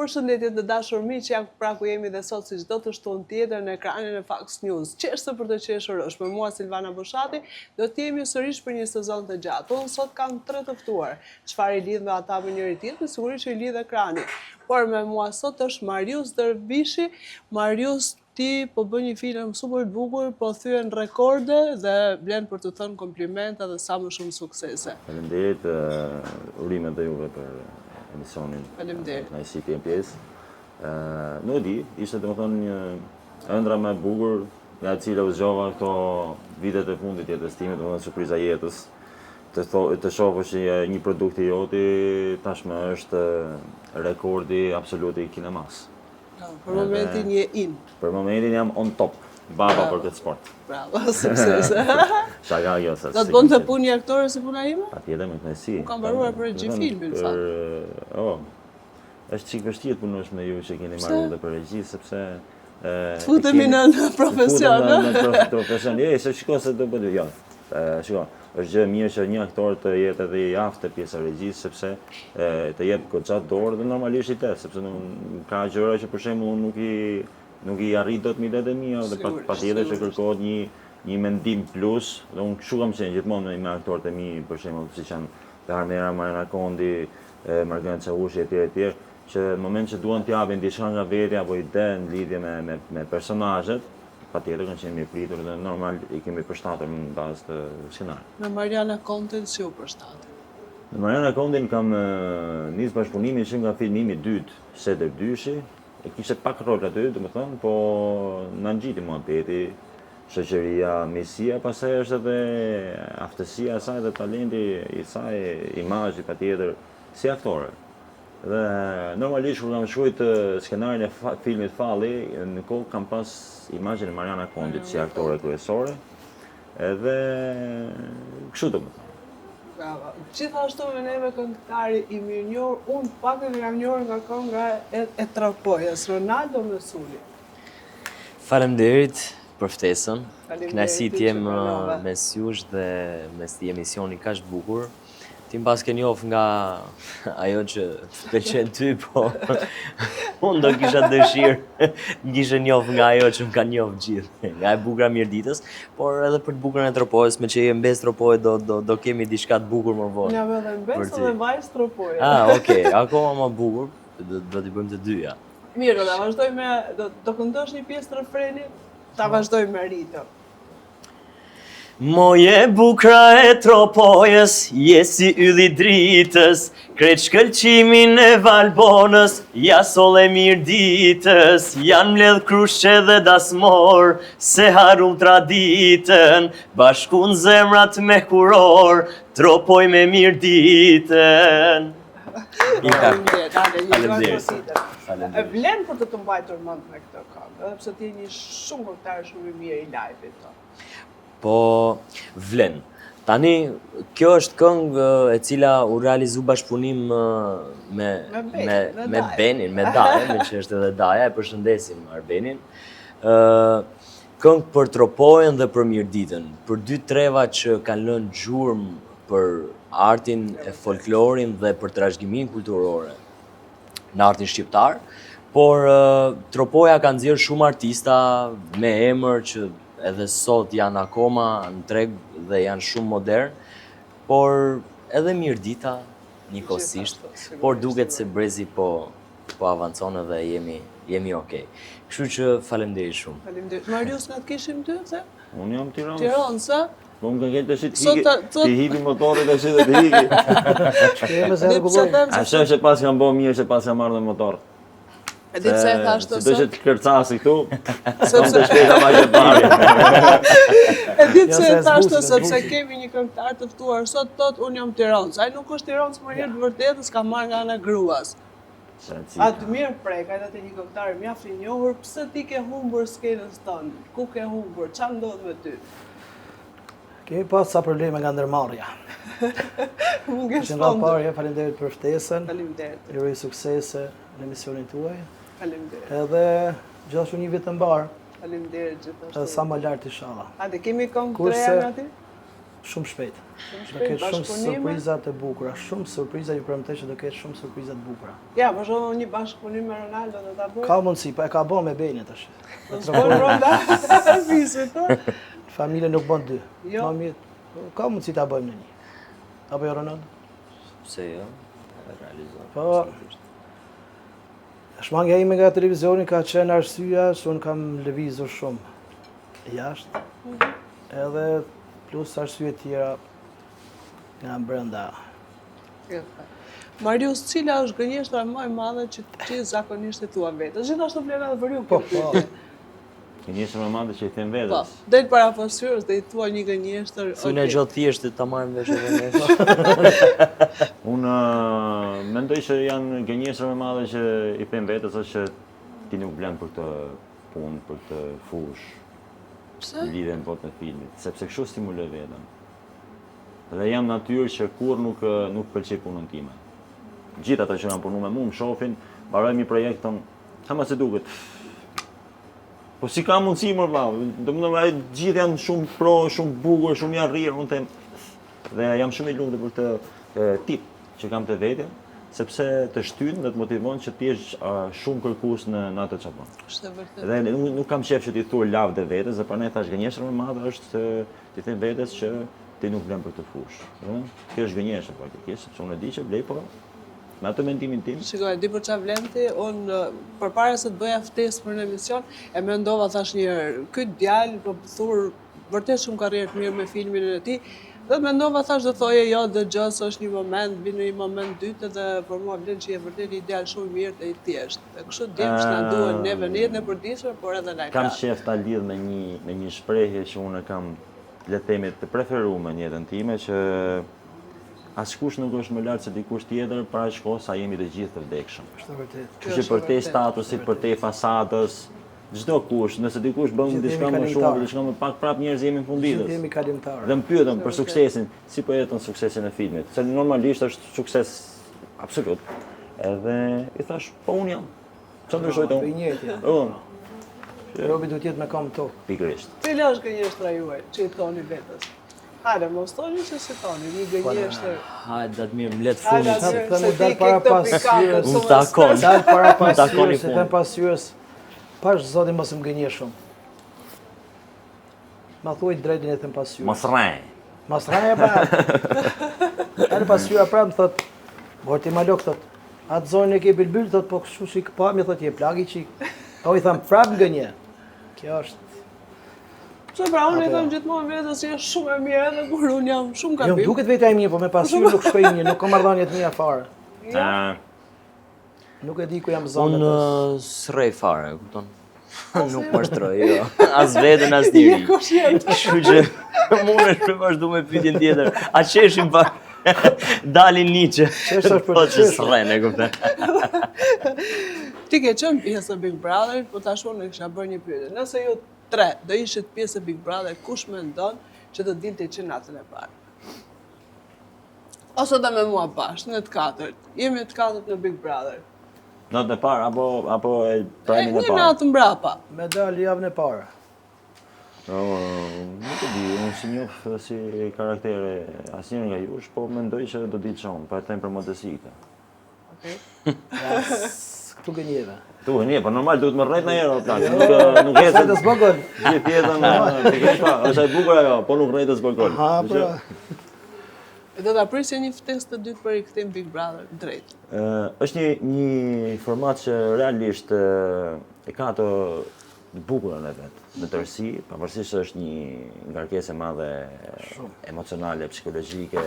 Përshëndetje të dashur miq, ja pra ku jemi dhe sot si çdo të shtunë tjetër në ekranin e Fox News. Qeshtë për të qeshur është me mua Silvana Boshati, do të jemi sërish për një sezon të gjatë. Unë sot kam 3 të ftuar. Çfarë i lidh me ata me njëri tjetrin, sigurisht që i lidh ekrani. Por me mua sot është Marius Dervishi. Marius, ti po bën një film super të bukur, po thyen rekorde dhe blen për të thënë komplimenta dhe sa më shumë suksese. Faleminderit, urimet dhe juve për emisionin. Faleminderit. Na si pjesë pjesë. Nuk e di, ishte domethënë një ëndra më e bukur nga e cila u zgjova këto vitet e fundit jetës time, domethënë surpriza jetës. Të shohësh që një produkt i joti tashmë është rekordi absolut i kinemas. Për momentin je in. Për momentin jam on top. Baba për këtë sport. Bravo, sukses. Shaka jo sa. Do të bënte punë një aktore si puna ime? Patjetër me kënaqësi. Unë kam mbaruar për regji filmin, në fakt. Është çik vështirë punosh me ju që keni marrë dhe për regji, sepse futemi në profesion. Në profesion, se shiko se do bëj. Jo. Shiko, është gjë e mirë që një aktor të jetë edhe i aftë pjesa regjisë, sepse të jep goxha dorë dhe normalisht i tet, sepse ka gjëra që për shembull nuk i arrit dot milet e mia dhe patjetër që kërkohet një mendim plus, dhe unë kështu kam qenë gjithmonë me aktorët e mi, për shembull siç janë Armera, Mariana Kondi, Margana Çavushi etj, që në moment që duan të japin diçka nga vetja apo ide në lidhje me personazhet, patjetër kanë qenë mirë pritur dhe normal i kemi përshtatur në bazë të skenarit. Me Mariana Kondin si u përshtatet? Me Mariana Kondin kam nis bashkëpunimin që nga filmimi i dytë, Seder Dyshi, e kishte pak rol aty, domethënë, po na ngjiti muhabeti, shoqëria, mirësia, pastaj është edhe aftësia e saj dhe talenti i saj, imazhi patjetër si aktore. Dhe normalisht kur kam shkruajt skenarin e filmit Falli, në kohë kam pas imazhin e Mariana Kondit si aktore kryesore, edhe kështu domethënë. Bravo. Gjithashtu me neve këngëtari i mirënjohur, unë pak e kam njohur nga kënga e Tropojës, Ronaldo Mesuli. Faleminderit për ftesën. Kënaqësi të jem pranove. mes jush dhe mes këtij emisioni kaq të bukur. Ti mbas ke njoh nga ajo që të pëlqen ty, po unë do kisha dëshirë të kisha njoh nga ajo që më ka njoh gjithë. Nga e bukura Mirditës, por edhe për të bukurën e Tropojës, me që je mbes Tropojë do kemi diçka të bukur më vonë. Jam edhe mbes dhe vajzë Tropojë. Okej, akoma më bukur, do t'i bëjmë të dyja. Mirë, do ta vazhdoj me do këndosh një pjesë të refrenit, ta vazhdoj me Rito. Moje bukra e Tropojës, je si ylli dritës, krejt shkëlqimin e Valbonës, ja sole mirë ditës, janë mbledh krushe dhe dasmor, se harum traditën, bashkun zemrat me kuror, Tropoj me mirë ditën. Faleminderit. E vlen për të mbajtur mend me këtë këngë, edhe pse ti je një shumë këngëtar shumë i mirë i live-it. Po vlen. Tani, kjo është këngë e cila u realizu bashkëpunim me Benin, me Daja, me që është edhe Daja, e përshëndesim Arbenin. Këngë për Tropojën dhe për Mirditën, për dy treva që kanë lënë gjurmë për artin e folklorin dhe për trashëgiminë kulturore në artin shqiptar, por Tropoja ka nxjerrë shumë artista me emër që edhe sot janë akoma në treg dhe janë shumë modern, por edhe Mirdita njëkohësisht, por duket se brezi po avancon dhe jemi okay. Kështu që faleminderit shumë. Faleminderit. Marius, na të kishim ty, se? Unë jam Tiranë. Tiranë, sa? Po më kanë të hipi motorit tash dhe të hiki. Ashtu që pas kam bërë mirë që pas kam marrë motor. E di pse e thash të sot? Si do që të kërcasi këtu, sepse të shpejta ma që parë. E di pse e thash të sepse kemi një këngëtar të ftuar sot, thot unë jam Tiranës. Ai nuk është Tiranës më herë të vërtetës, ka marrë nga ana gruas. Atë mirë prek, ai atë një këngëtar mjaft i njohur, pse ti ke humbur skenës tënde? Ku ke humbur? Çfarë ndodh me ty? Kemi pas sa probleme nga ndërmarrja. Mungesë Që nga parë, faleminderit për ftesën. Faleminderit. Ju uroj suksese në emisionin tuaj. Faleminderit. Edhe gjithashtu një vit të mbar. Faleminderit gjithashtu. Sa më lart inshallah. Hajde, kemi këngë 3 aty? Shumë shpejt. Do shpejt, ketë shumë bashkëpunime? surpriza të bukura, shumë surpriza, ju premtoj që do ketë shumë surpriza të bukura. Ja, për shembull një bashkëpunim me Ronaldo do ta bëj. Ka mundësi, po e ka bën me Bejnë tash. Do të bëj Ronaldo visit, ë? Familja nuk bën dy. Jo. Më mirë, ka mundësi ta bëjmë në një. Apo jo Ronaldo? Pse jo? E realizon. Po, shmangja ime nga televizioni ka qenë arsyeja që unë kam lëvizur shumë jashtë, edhe plus arsye tjera nga brenda. Marius, cila është gënjeshtra më e madhe që ti zakonisht e thua vetes? Gjithashtu vlen edhe për ju Po, kjo po. pyetje. Gënjeshtër më madhe që i them Po, vetes. del para poshtyrës dhe i thua një gënjeshtër. Thunë okay. gjatë thjeshtë ta marrim vesh edhe ne. Unë mendoj që janë gënjeshtrat më madhe që i them vetes është që ti nuk vlen për këtë punë, për këtë fushë. Pse? I lidhen botën e filmit, sepse kështu stimuloj veten. Dhe jam natyrë që kur nuk pëlqej punën time. Gjithë ata që kanë punuar me mua më shohin, mbarojmë një projekt ton, çama se duket. Po si ka mundësi më vëlla? Domethënë gjithë janë shumë pro, shumë bukur, shumë janë rrirë, unë them. Dhe jam shumë i lumtur për këtë tip që kam të vetja, sepse të shtyn dhe të motivon që ti jesh shumë kërkues në atë çfarë bën. Është vërtet. Dhe nuk kam qef që ti thua lavde vetes, dhe prandaj thash gënjeshtra më e madhe është të ti them vetes që ti nuk vlen për të fushë. Kjo është gënjeshtër faktikisht, sepse unë e di që vlej, po me atë mendimin tim. Shikoj, di për çfarë vlen ti, unë përpara se të bëja ftesë për në emision, e mendova thash një herë, ky djalë po thur vërtet shumë karrierë të mirë me filmin e tij. Dhe mendova thash do thoje jo, dëgjoj se është një moment, vjen një moment dytë dhe për mua vlen që je vërtet një djalë shumë i mirë dhe i thjeshtë. Dhe kështu dim që na duhen neve në jetën e përditshme, por edhe na Kam qef ta lidh me një shprehje që unë kam le të themi të preferuar në jetën time, që askush nuk është më lart se dikush tjetër, para shko sa jemi të gjithë të vdekshëm. Është vërtet. Kështu që për te statusit, për te fasadës, çdo kush, nëse dikush bën diçka më shumë, diçka më pak, prap njerëz jemi në funditës. Jemi kalimtarë. Dhe më pyetën për suksesin, si po jeton suksesin e filmit, se normalisht është sukses absolut. Edhe i thash, po unë jam. Çfarë ndryshoj Po unë? i njëjti janë. Unë, Robi duhet jetë me kam tokë. pikërisht. Cila është gënjeshtra juaj që i thoni vetes? Hajde, mos thoni që si thoni, një gënjeshtër. Hajde, datë mirë, mblet Hajde, fundit. atë, Thënë se dal ti ke para këto pasyrës. pikante, Unë shumë takon. stres. Dal para takoni pasyrës, se punë. them pasyrës. Pash zoti mos më gënje shumë. Ma thuaj drejtin e them pasyrës. Mos rrej. Mas raja pra. Edhe pasyra pra më thot, "Bor ti malok thot. Atë zonën e ke bilbyl thot, po kështu si pa mi thot je plagi çik." Po i tham prap gënje. Kjo është. Pse pra unë i them gjithmonë vetes që është shumë e mirë edhe kur unë jam shumë Jo, gabim. më duket vetja e mirë, po me pasyrë nuk shkoj mirë, nuk kam marrëdhënie të mia fare. Nuk e di ku jam zonë. Unë s'rrej fare, kupton? Nuk më shtroj, jo. As veten, as njëri. Kush jetë? Kështu që mundesh me vazhdu me pyetjen tjetër. A qeshim pa dalin Nietzsche. Qesh është për Po që qesh. s'rren, e kupton? Ti ke qenë pjesë e Big Brother, po tash unë kisha bërë një pyetje. Nëse ju tre do ishit pjesë e Big Brother, kush mendon që do dilte që natën e parë? Ose dhe me mua bashkë, në të katërt. Jemi të katërt në Big Brother. Natën e parë apo e prajmin e Një parë? natë mbrapa. Medalë javën e parë. Nuk e di, unë si njoh si karaktere asnjëri nga jush, po mendoj që do ditë shumë, pa e them për modësitë. Okej. Këtu gënjeve. Tu, një, po normal duhet më rrejt në herë, plak. Nuk Sa jetë të zbogën. gjithë jetën, pikërisht pa, është e bukur ajo, po nuk rrejt të zbogol. Ha, po. Do ta prisje një ftesë të dytë për i kthim Big Brother drejt. Është një format që realisht e ka ato bukurën e vet, në tërësi, pavarësisht se është një ngarkesë e madhe emocionale, psikologjike.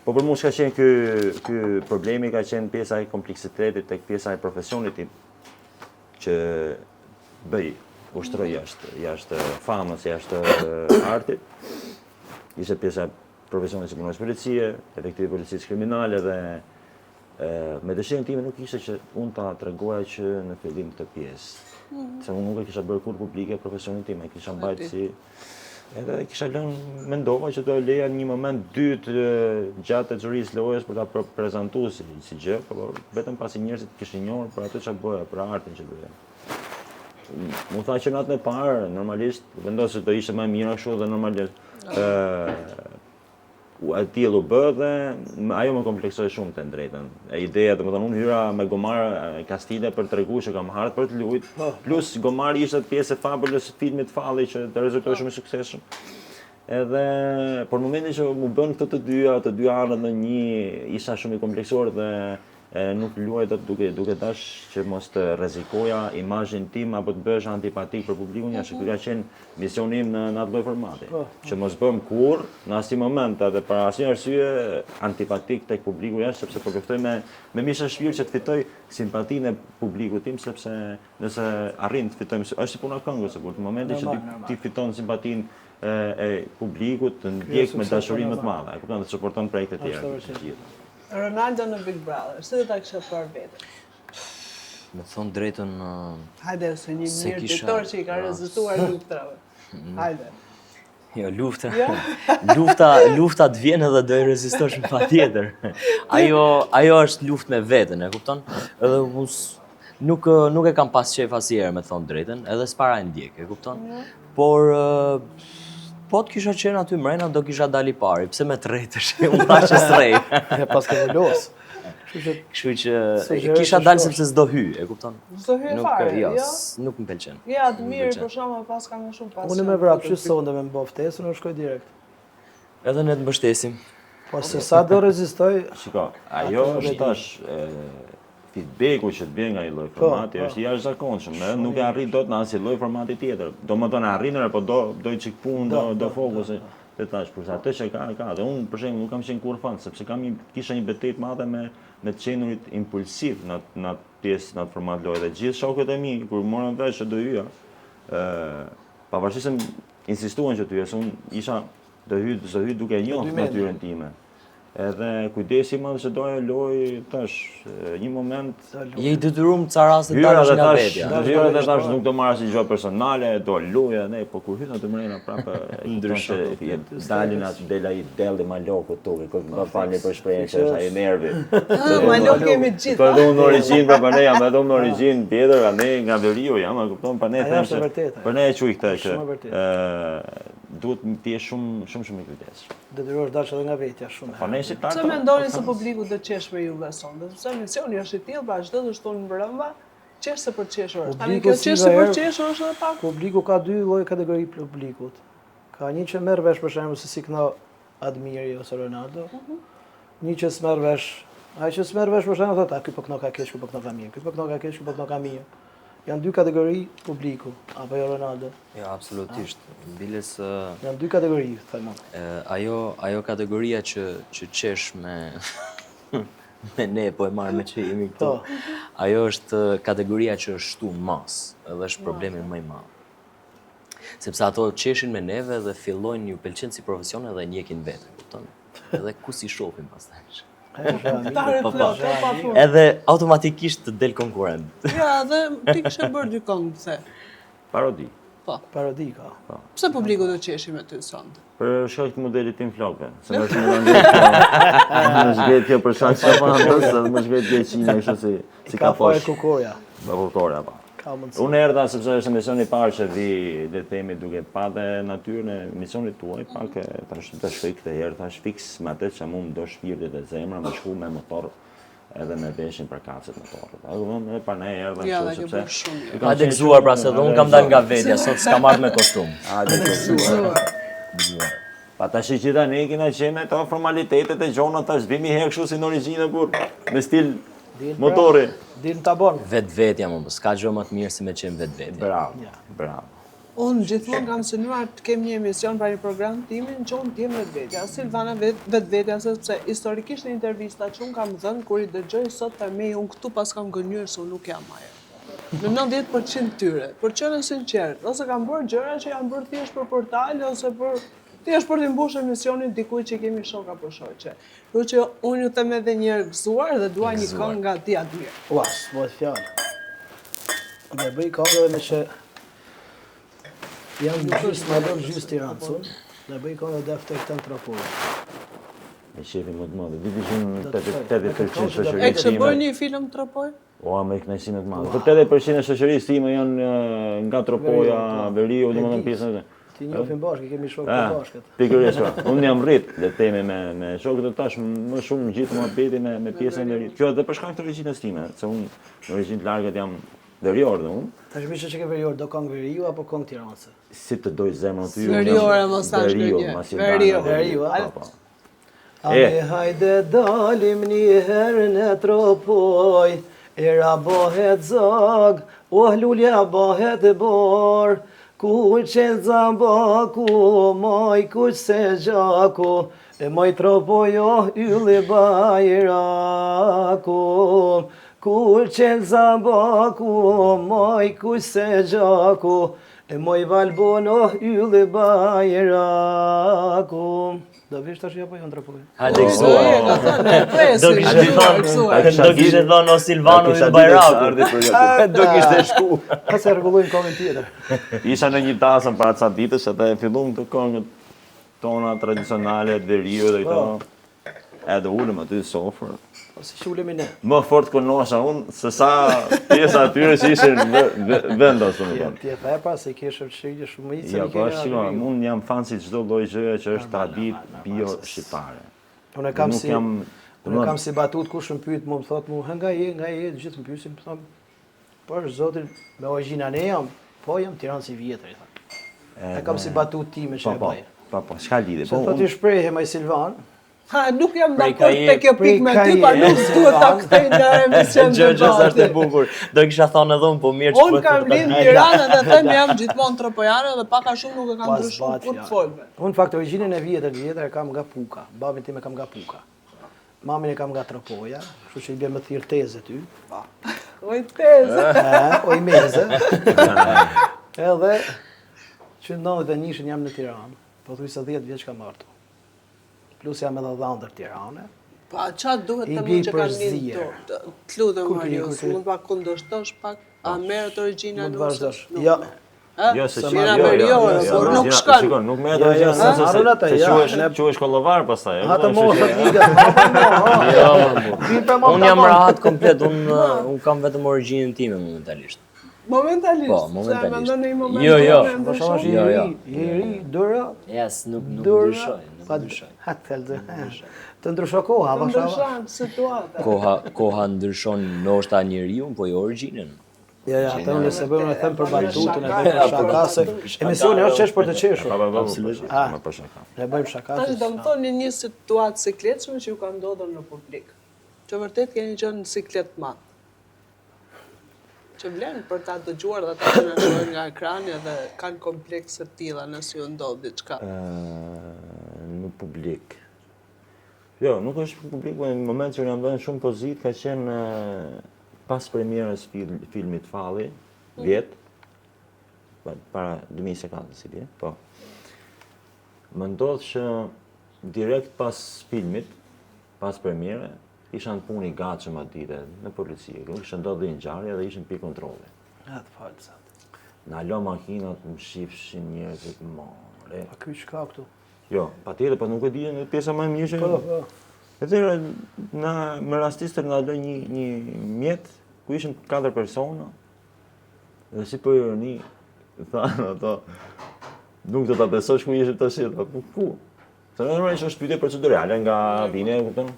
Po për mua s'ka qenë ky problemi, ka qenë pjesa e kompleksitetit tek pjesa e profesionit tim, që bëj, ushtroj jashtë famës, jashtë artit. Ishte pjesa e profesionit që punoj në policie, efektivi policisë kriminale dhe me dëshirën time nuk ishte që unë ta tregoja që në fillim këtë pjesë. Se unë nuk e kisha bërë kur publike profesionin tim, e kisha mbajtë si... Edhe kisha lënë, mendova që do e leja një moment dytë gjatë e xhurisë lojës për ta prezantuar si gjë, po vetëm pasi njerëzit kishin njohur për atë çfarë bëja, për artin që bëja. Mu tha që natën e parë, normalisht, vendos se do ishte më mirë kështu dhe normalisht e tillë u bë dhe ajo më kompleksoi shumë të drejtën. E ideja, domethënë unë hyra me Gomar Kastile për treguar që kam hartë për të luajt, plus Gomari ishte pjesë e fabulës së filmit Falli që të rezultoi shumë i suksesshëm. Edhe por momentin që mu bën këto të dy anët në një, isha shumë i kompleksuar dhe nuk luaj dot duke dash që mos të rrezikoja imazhin tim apo të bëhesh antipatik për publikun, jashtë ky ka qenë misioni im në atë lloj formati. Që mos bëm kurr në asnjë moment edhe për asnjë arsye antipatik tek publiku jashtë, sepse po luftoj me misha shpirt që të fitoj simpatinë e publikut tim, sepse nëse arrin të fitojmë, është si puna këngës, kur në momentin që ti fiton simpatinë e publikut, të ndjek me dashuri më të madhe, e kupton, të suporton projekte të tjera të gjitha. Ronaldo në Big Brother, si do ta kishe për veten? Me thonë drejtën, Hajde, se një se mirë kisha- diktor që i ka rezistuar luftrave. Hajde. jo, lufta, Jo? lufta të vjen edhe do i rezistosh pa tjetër. Ajo është luftë me veten, e kupton? Edhe nuk e kam pas qef asnjëherë me thonë drejtën, edhe s'para e ndjek, e kupton? Por po të kisha qenë aty mrena, do kisha dali pari, pse me të rejtësh, unë thash që s'rej. E pas ke volos. Kështu që Sugjeroj kisha se dalë shkosh. sepse s'do hy, e kupton? S'do hyj fare, jo? Nuk më pëlqen. Ja, të mirë, për shkakun pas ka më shumë pasion. Unë me vrap që sonde me më ftesën, unë shkoj direkt. Edhe ne të mbështesim. Po se sa do rezistoj, Shiko, ajo është tash feedbacku që të vjen nga një lloj formati është i jashtëzakonshëm, edhe nuk e arrit dot në asnjë lloj formati tjetër. Domethënë arrinër, po do i çik punë, do fokus të tash, por atë që ka. Dhe unë për shembull nuk kam qenë kurrë fan, sepse kisha një betejë të madhe me të qenurit impulsiv në atë pjesë, në atë format lojë. Dhe gjithë shokët e mi kur morën vesh që do hyja, pavarësisht se insistuan që të hyja, unë isha do hy duke njohur natyrën time. Edhe kujdesi madh që doja loj tash një moment Je i detyruar në ca raste të hyra dalësh dhe nga tash, vetja. hyra dhe tash nuk do marrësh një gjë personale, do luaj ne, po kur hyn atë mrena prapë ndryshon dalin atë delli malokut tokë, kur më falni për shprehjen që është ai nervi. Malok kemi të gjithë. Po edhe unë në origjinë, pra ne jam edhe unë në origjinë tjetër, ne nga Veriu jam, e kupton, pa ne Ajo them është e se vërtetë. për ne e quaj këtë Shumë e që duhet të jesh shumë i kujdesshëm. detyrohesh dash edhe nga vetja shumë. Po ne si Pse mendoni se publiku do të qesh me Juve sonde? Sepse misioni është i tillë, pra çdo të shtonë mbrëmba, qeshse për qeshur është. Tani Publiku kjo si qeshse për herë- qeshur është edhe pak. Publiku ka dy lloj kategori publikut. Ka një që merr vesh për shembull se si këna Admiri ose Ronaldo. Një që s'merr vesh, ai që s'merr vesh për shembull thotë, "A ky po këno ka keq, ky po këno ka mirë, ky po këno ka keq, ky po këno ka mirë." Janë dy kategori publiku, apo jo Ronaldo? Jo, absolutisht. Biles Janë dy kategori, them unë. ajo kategoria që qesh me me ne po e marr me që jemi këtu. Po. Ajo është kategoria që është shtu në mas, edhe është problemi më i madh. Sepse ato qeshin me neve dhe fillojnë ju pëlqen si profesion edhe njekin vetë, kupton? Edhe ku si shohim pastaj. Tare Po, plot, pa fund. Edhe automatikisht të del konkurrent. Ja, dhe ti kishe bërë dy këngë pse? Parodi. Po. Parodi ka. Pse publiku do qeshi me ty sonde? Për shkak të modelit tim flokëve. Se më më zgjet kjo për shkak të pandës, më zgjet gjëqina kështu si ka po e fosh. kukoja. Bavokora pa. Ka mundësi. Unë erdha sepse është misioni i parë që vi, le të themi, duke patë natyrën e misionit tuaj, pak tash shkoj këtë herë, tash fiks me atë që mua më do shpirtit e zemra, më shku me motor edhe me veshin për kacet motorët. Edhe pa ne erdha Ja, kështu dhe ke sepse bërë shumë mirë. Ka degëzuar pra se dhe unë kam dalë nga vetja, sot s'kam ardhur me kostum. Hajde të Pa tash që ta ne kena qenë ato formalitetet e gjona tash vimi herë kështu si në origjinë kur me stil motori. Din ta bon. Vetvetja më, s'ka gjë më të mirë si me qenë vetvetja. Bravo. Bravo. Unë gjithmonë kam synuar të kem një emision pra një program timin që unë t'jem vetvetja. Silvana vetvetja, sepse historikisht në intervista që unë kam dhënë kur i dëgjoj sot për me unë këtu pas kam gënjur se unë nuk jam ajo. Në 90% tyre, për qenë sinqert, ose kam bërë gjëra që janë bërë thjesht për portale ose për thjesht për të mbushur emisionin dikujt që kemi shok apo shoqe. Kështu që unë ju them edhe një herë gëzuar dhe dua një këngë nga ti Admir. Uas, bëhet fjalë. Dhe bëj këngë me që janë gjysë Malor, gjysë Tirancun, dhe bëj këngë dhe të këtë në Tropojë. Me shefi më të madhe. Di që 80% E shoqërisë kështë time. bërë një film Tropoj? O, me kënaqësi më të madhe. Për 80% e shoqërisë time janë nga Tropoja, Veriu, domethënë pjesën. Ti njohim bashkë, kemi shokë të bashkët. Pikërisht, unë jam rrit, le të themi me shokët e tash më shumë gjithë muhabeti me pjesën e ri. Kjo edhe për shkak të origjinës time, se unë në origjinë të largët jam verior dhe unë. Tash më që ke verior, do këngë veriu apo këngë tiranëse? Si të doj zemrën ty. Veriore mos tash Veriu. Veriu, Ame hajde dalim një herë në tropoj, era bëhet zog, lulja bëhet bor, ku qenë zambaku, maj ku se gjaku, e maj tropojo ylli bajraku. Ku qenë zambaku, maj ku se gjaku, e maj valbono ylli bajraku. Do vish tash apo jo ndërpoj? Hajde kësuaj. Do kishte thënë o Silvano i Bajraku. Do kishte shku. Ka se rregullojmë këngën tjetër. Isha në një tasën para ca ditësh edhe filluam të këngët tona tradicionale të veriut dhe këto. Edhe ulëm aty në sofër. Si që ulemi ne. Më fort konosha unë se sa pjesa atyre që ishin vendos, domethënë. Ti e the pa se ke shërçëri shumë i Ja, po shikoj, unë jam fan si çdo lloj gjëje që është tradit bio shqiptare. Unë kam Nuk si jam, unë kam si batut kush më pyet, më thot mua nga je, gjithë më pyesin, më thon, po zotin me origjinë ne jam, po jam Tiranë si vjetër, i thon. E kam si batut time që e bëj. Po, s'ka lidhje. Po thotë i shprehje maj Silvan. Ha, nuk jam dakord te kjo pikë me ty, pa nuk duhet ta kthej në emision. Gjë është e bukur. Do kisha thënë edhe unë, po mirë që Unë kam lind në Tiranë dhe them jam gjithmonë tropojane dhe pak a shumë nuk e kam ndryshuar kur të folme. Unë fakt origjinën e vjetër e kam nga Puka. Babin tim e kam nga Puka. Mamin e kam nga Tropoja, kështu që i bie më thirr tezë ty. Oj tezë. Oj meze. Edhe që 91 jam në Tiranë. Po thuaj se 10 vjeç kam ardhur. Plus jam edhe dhëndër Tirane. Pa, qa duhet të më që kanë një të lutem Marius, mund pa kundërshtosh pak, a merret origjina nusës? Jo. Jo, se jena veriore, por nuk shkon. Shikon, nuk merret origjina nusës. Se quhesh kollovar pastaj. Ata moshat ligat. Unë jam rahat komplet, unë kam vetëm origjinën time momentalisht. Momentalisht? Po, momentalisht. Se e mendon në një moment Jo. Po shabash i ri, dora. Yes, nuk ndryshoj. Ha të thellë. Të ndrysho koha, po shabash. Ndryshon situata. Koha ndryshon ndoshta njeriu, po jo origjinën. Ja, ata unë se bëjmë them për batutën, e bëjmë për shakase. Emisioni është çesh për të qeshur. Absolutisht. Me për shaka. Ne bëjmë shakase. Tash do më thoni një situatë sikletshme që ju ka ndodhur në publik. Që vërtet keni qenë në siklet madh. Që vlen për ta dëgjuar dhe ta shohin nga ekrani dhe kanë komplekse të tilla nëse ju ndodh diçka. Në publik. Jo, nuk është publik, në moment që jam dhënë shumë pozitë, ka qenë pas premierës filmit Falli, vjet, para 2024, si vjet, po. Më ndodh që direkt pas filmit, pas premiere, isha në punë i gatshëm atë ditë në polici. Nuk kishte ndodhur një ngjarje dhe ishin pikë kontrolli. Ja, të falë. Na lo makinat, më shifshin njerëzit more. Pa ky çka këtu? Jo, patjetër, po nuk e di në pjesa më e mirë që. Po. Atëherë na më rastistë na lë një mjet ku ishin 4 persona. Dhe si për ironi, thanë ato, nuk do ta besosh ku ishin tash, po ku? Se normalisht është pyetje procedurale nga vine, kupton?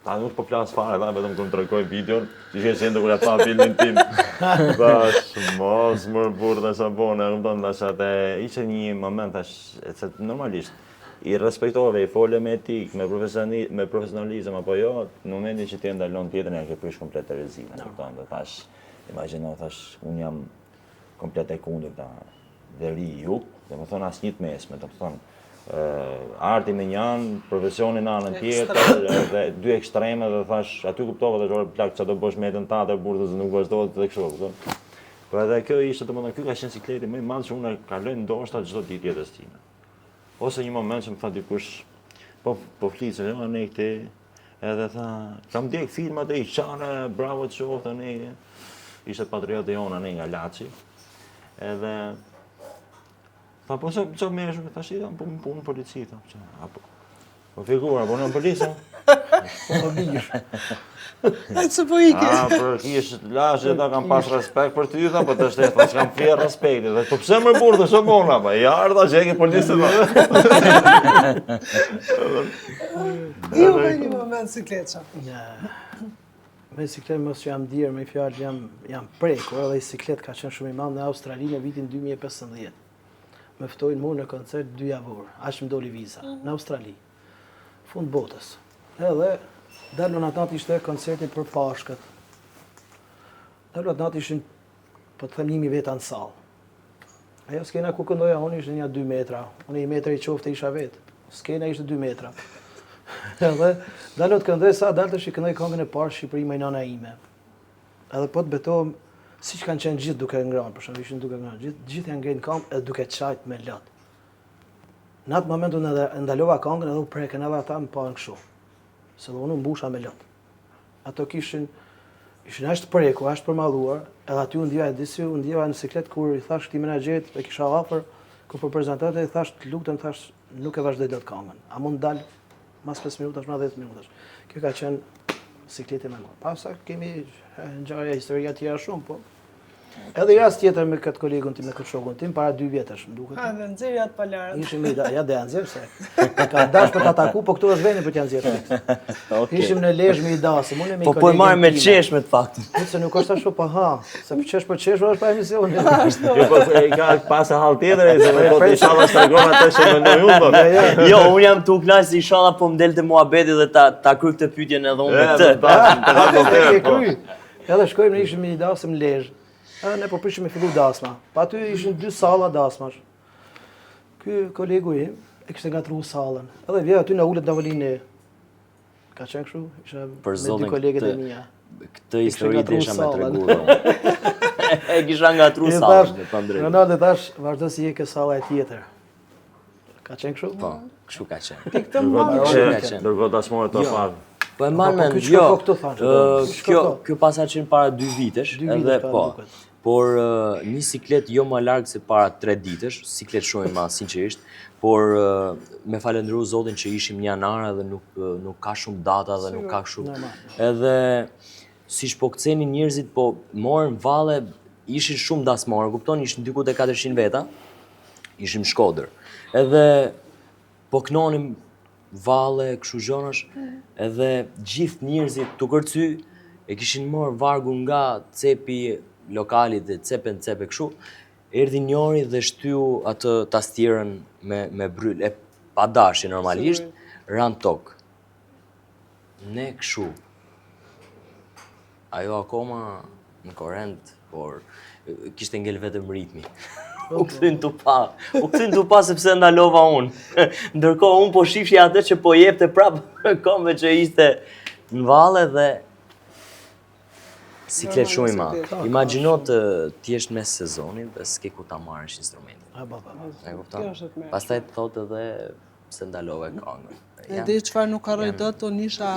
Ta nuk po flas fare, vetëm të më tregoj videon, që ishe qenë kur e pa filmin tim. Tash, mos më burr tash abone, kupton, tash atë ishte një moment tash, se normalisht i respektove, i fole me etik, me profesionalizëm apo jo, në momentin që ti ndalon tjetrën e ke prish komplet rrezimin, kupton, dhe tash imagjino tash un jam komplet e kundërta deri ju, domethënë asnjë të mesme, domethënë arti me një anë, profesioni në anën tjetër, dhe dy ekstreme dhe thash, aty kuptova dhe orë plak çfarë do bësh me jetën tënde burrë se nuk vazhdohet edhe kështu, kupton. Po edhe kjo ishte domethënë ky ka qenë sikleti më i madh që unë kaloj ndoshta çdo ditë jetës time. Ose një moment që më tha dikush, po flisë, ne këti, edhe tha, kam djeg filmat e i qare, bravo të qoftë, ne, ishte patriotë e jona, ne nga Laçi, edhe, tha, po që merresh me tash, po më punë në polici, tha, apo. Po figura, po në përdisa. Po bish. Hajtë se po ike. Për kish lashe, ta kam pas respekt për ty, tha, po të shtetë, s'kam fjerë respekti. Dhe, po pse më burë të shëmona, pa, ja ardha që e ke polisë të Ju me një moment sikleqa. Me siklet mos që jam dirë, me fjallë jam prekur, edhe i siklet ka qenë shumë i madh në Australi në vitin 2015. Me ftojnë mu në koncert 2 javor, ashtë më doli viza, në Australi, fund botës. Edhe, dalën atë natë ishte koncerti për Pashkët. Dalën atë natë ishin, po të them 1000 veta në salë. Ajo skena ku këndoja unë ishte një 2 metra, unë 1 metër i qofte isha vetë, skena ishte 2 metra. Edhe dalë të këndoj sa dalë të shikëndoj këngën e parë Shqipëri majnana ime. Edhe po të betohem, si që kanë qenë gjithë duke ngrënë, për shumë ishin duke ngrënë, gjithë janë ngrejnë këngë edhe duke qajtë me latë. Në atë momentu në ndalova këngën edhe u preken edhe ata më panë kështu. Se dhe unë mbusha me latë. Ato ishin ashtë preku, ashtë përmalluar, edhe aty unë ndjeva në siklet kur i thash këti menaxherit, e kisha afër, ku për prezentante i thash të lutem, thash nuk e vazhdoj dot këngën. A mund dalë mas 5 minutash, mas 10 minutash. Kjo ka qenë sikleti me mua. Pasa kemi ngjarje historia tjera shumë, po. Edhe rast tjetër me këtë kolegun tim, me këtë shokun tim, para 2 vjetësh, më duket. Ha, dhe nxjerrja të palarët. Ishim ja dhe janë nxjerr se ka dash për ta taku, po këtu është veni për t'ja nxjerrë. Ishim në Lezhë me i dasim, unë me Po po e marrë me qesh me të faktin. Se nuk është ashtu pa ha, se për qesh është pa emisioni. Jo, po ka pasë hall tjetër, se me po të inshallah s'tregon atë që mendoj unë do. Jo, unë jam të u knaq se inshallah po më delte muhabeti dhe ta kryj këtë pyetjen edhe unë me këtë. Edhe shkojmë ne ishim me i dasim në Lezhë. Edhe ne po prishim me fillu dasma. Pa aty ishin 2 salla dasmash. Ky kolegu im e kishte gatruar sallën. Edhe vjen aty na ulet davolinë. Ka qenë kështu? Isha Për me 2 kolegët e mia. Këtë histori desha me treguar. E kisha ngatruar sallën, pa drejtë. Ronaldo thash, vazhdo si je ke salla e tjetër. Ka qenë kështu? Po, kështu ka qenë. Këtë më Dërgo dashmorët të parë. Po e marrë mend, ky çka po këtu thash. Kjo pas ka qenë para 2 vitesh, edhe po. Por një siklet jo më larg se para 3 ditësh, siklet shumë i madh sinqerisht, por me falendëru Zotin që ishim një janar dhe nuk ka shumë data dhe nuk ka shumë. Edhe siç po kthenin njerëzit, po morën valle, ishin shumë dasmorë, kupton, ishin diku te 400 veta. Ishim Shkodër. Edhe po knonim valle, kështu gjonash, edhe gjithë njerëzit të kërcy e kishin marrë vargu nga cepi lokalit dhe cepe kështu, erdhi njëri dhe shtyu atë tastierën me bryl, e pa dashje normalisht, ran tokë. Ne kështu. Ajo akoma në korrent, por kishte ngel vetëm ritmi. U kthyn tu pa sepse ndalova unë. Ndërkohë unë po shifsha atë që po jepte prapë këmbë që ishte në valle dhe siklet shumë i madh. Imagjino të jesh mes sezonit dhe s'ke ku ta marrësh instrumentin. E kupton? Pastaj thotë edhe se ndalove këngën. E di çfarë nuk harroj dot, unë isha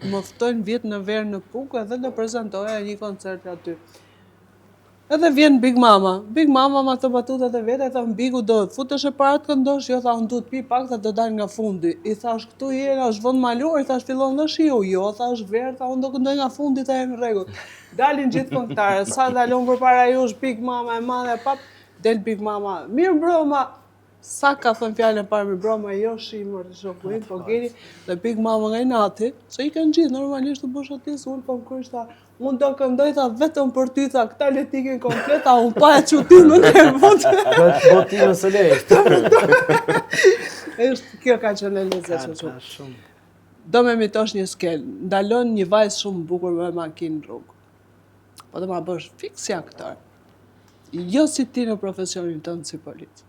më ftojnë vjet në verë në Pukë edhe do prezantoja një koncert aty. Edhe vjen Big Mama. Big Mama ma të batutat e vete, thon Bigu do futesh e para të këndosh, jo tha unë duhet pi pak sa do dal nga fundi. I thash këtu jera është vend malor, i thash fillon dhe shiu, jo thash verë, tha unë do këndoj nga fundi ta në rregull. Dalin gjithë këngëtarët, sa dalon përpara jush Big Mama e madhe pap, del Big Mama. Mirë broma. Sa ka thënë fjalën parë me broma, jo shimur të shokuin, po geni dhe Big Mama nga i nati, se i kanë gjithë, normalisht të bësh atis, unë po më kërështë ta, unë do këndoj ta vetëm për ty, tha, këta letikin kompleta, unë pa e qutimën e vëtë. Botimën së lejtë. Kjo ka qenë e lezetshme shumë. Do me mitosh një skel, ndalon një vajzë shumë bukur me makinë në rrugë. Po do ma bësh fiksja aktor. Jo si ti në profesionin tënë si polic.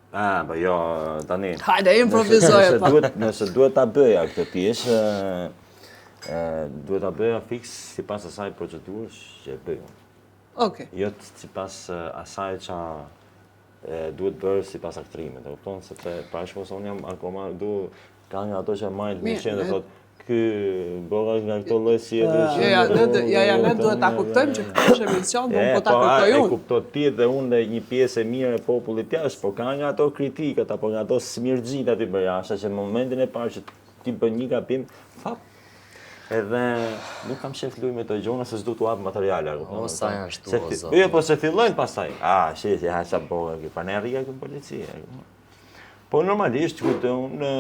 Po jo, tani. Hajde, improvizoje pa. Nëse duhet ta bëja këtë pjesë, duhet ta bëja fiks sipas asaj procedurës që e bëj. Okej. Jo sipas asaj që duhet bërë sipas aktrimit, e kupton, sepse pra shkos unë jam akoma ka nga ato që marrin të qenë dhe thotë ky golla nga këto lloj sjelljesh. Ne duhet ta kuptojmë që kjo është emision, po ta kërkoj E unë. kuptoj ti dhe unë një pjesë e mirë e popullit jashtë, po ka nga ato kritikat apo nga ato smirxhit aty për jashtë, që në momentin e parë që ti bën një gabim, edhe nuk kam shef luj me të gjona se s'du t'u hap materiale. O, sa janë shtu, o zot. Jo, po se fillojnë pastaj. Shesi, sa bëhe, pa ne rria këtë policia. Po normalisht, unë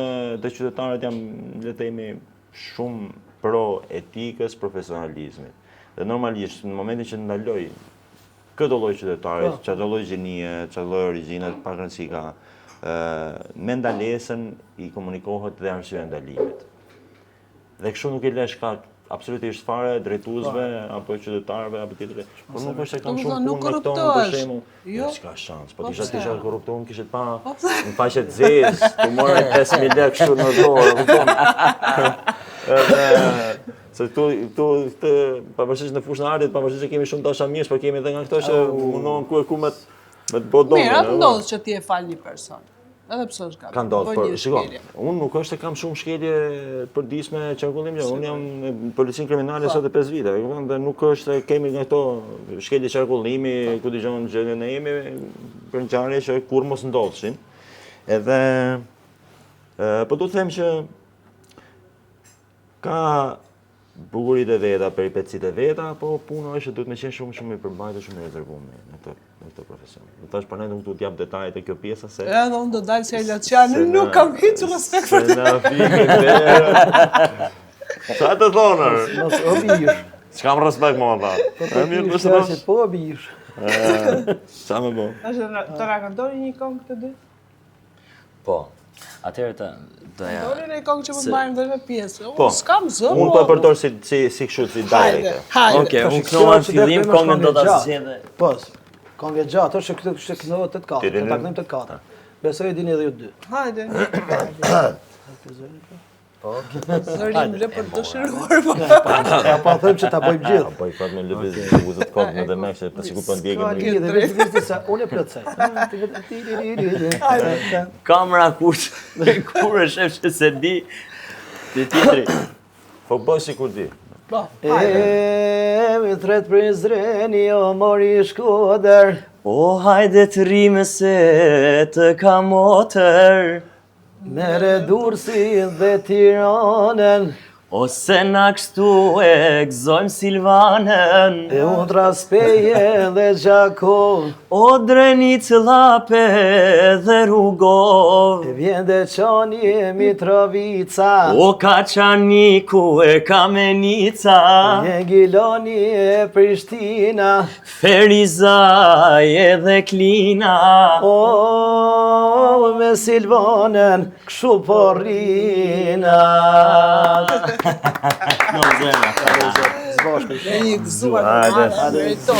të qytetarët jam, le të themi, shumë pro etikës, profesionalizmit. Dhe normalisht, në momentin që ndaloj këtë lloj qytetare, çdo lloj gjinie, çdo lloj origjine, pa rëndësi ka, me ndalesën i komunikohet dhe arsyeja e ndalimit. Dhe kështu nuk i lesh ka absolutisht fare drejtuesve apo qytetarëve apo tjetër. Po nuk është se kam shumë punë me këto për shembull. Jo, s'ka shans. Po tisha korruptuar, kishit pa në faqe të zezë, tu morë 5000 lekë kështu në dorë, kupton? Se këtu pavarësisht në fushën e artit, pavarësisht se kemi shumë dashamirësh, por kemi edhe nga këto që mundohen ku me të bodonë. Mirë, atë ndodh që ti e fal një person. Edhe pse është gabim. Ka ndodhur, por shiko, unë nuk është se kam shumë shkelje për disme qarkullim, unë jam në policinë kriminale sot e 5 vite, dhe nuk është se kemi nga këto shkelje qarkullimi, ku dëgjon që ne jemi për ngjarje që kur mos ndodhshin. Edhe po du të them që ka bukurit e veta, peripecit e veta, po puna është që duhet me qenë shumë i përbajtë, shumë i rezervuar në këtë profesion. Dhe tash për ne nuk duhet t'jap detajet e kjo pjesa se... Edhe unë do dalë si Elaciani, nuk kam hiç respekt për Se na fikë vera. Sa të thonë? Mos obish. S'kam respekt më ata. Po mirë për së po obish. Sa më bo? Të na kantoni një këngë të dy? Po. Atëherë të doja. Doni një këngë që mund marrim dhe me pjesë. Po. Unë s'kam zë. Unë po e përdor si kështu, si direct. Hajde. Okej, unë kënohem fillim këngën do ta zgjedhë. Po. Këngë gjatë, është këtë kështë kënohet 8-4, të taknojmë 8-4. Besoj e dini edhe ju dy. Hajde. Zërim lë për të dëshiruar. Ja pa them që ta bëjmë gjithë. Po i fat me lëviz uzet kokë në dhe mekë, pa sikur po ndjekëm Ka në lidhje, vetë se unë e plotësoj. Kamera kush kur e shef që se di ti tjetri. Po bëj sikur di. E me tret prizreni o mori Shkodër. O hajde të rime se të ka motër. Mere Durrësin dhe Tiranën. Ose na kështu e gëzojmë Silvanën. E undra speje dhe Gjako. O drenit lape dhe rrugov. E vjen dhe qani e Mitrovica. O Kaçaniku e Kamenica. Një Gilani e Prishtina. Ferizaj edhe Klina. O me Silvanën kshu po rrina. No zena. E një gëzuar në marë, meriton.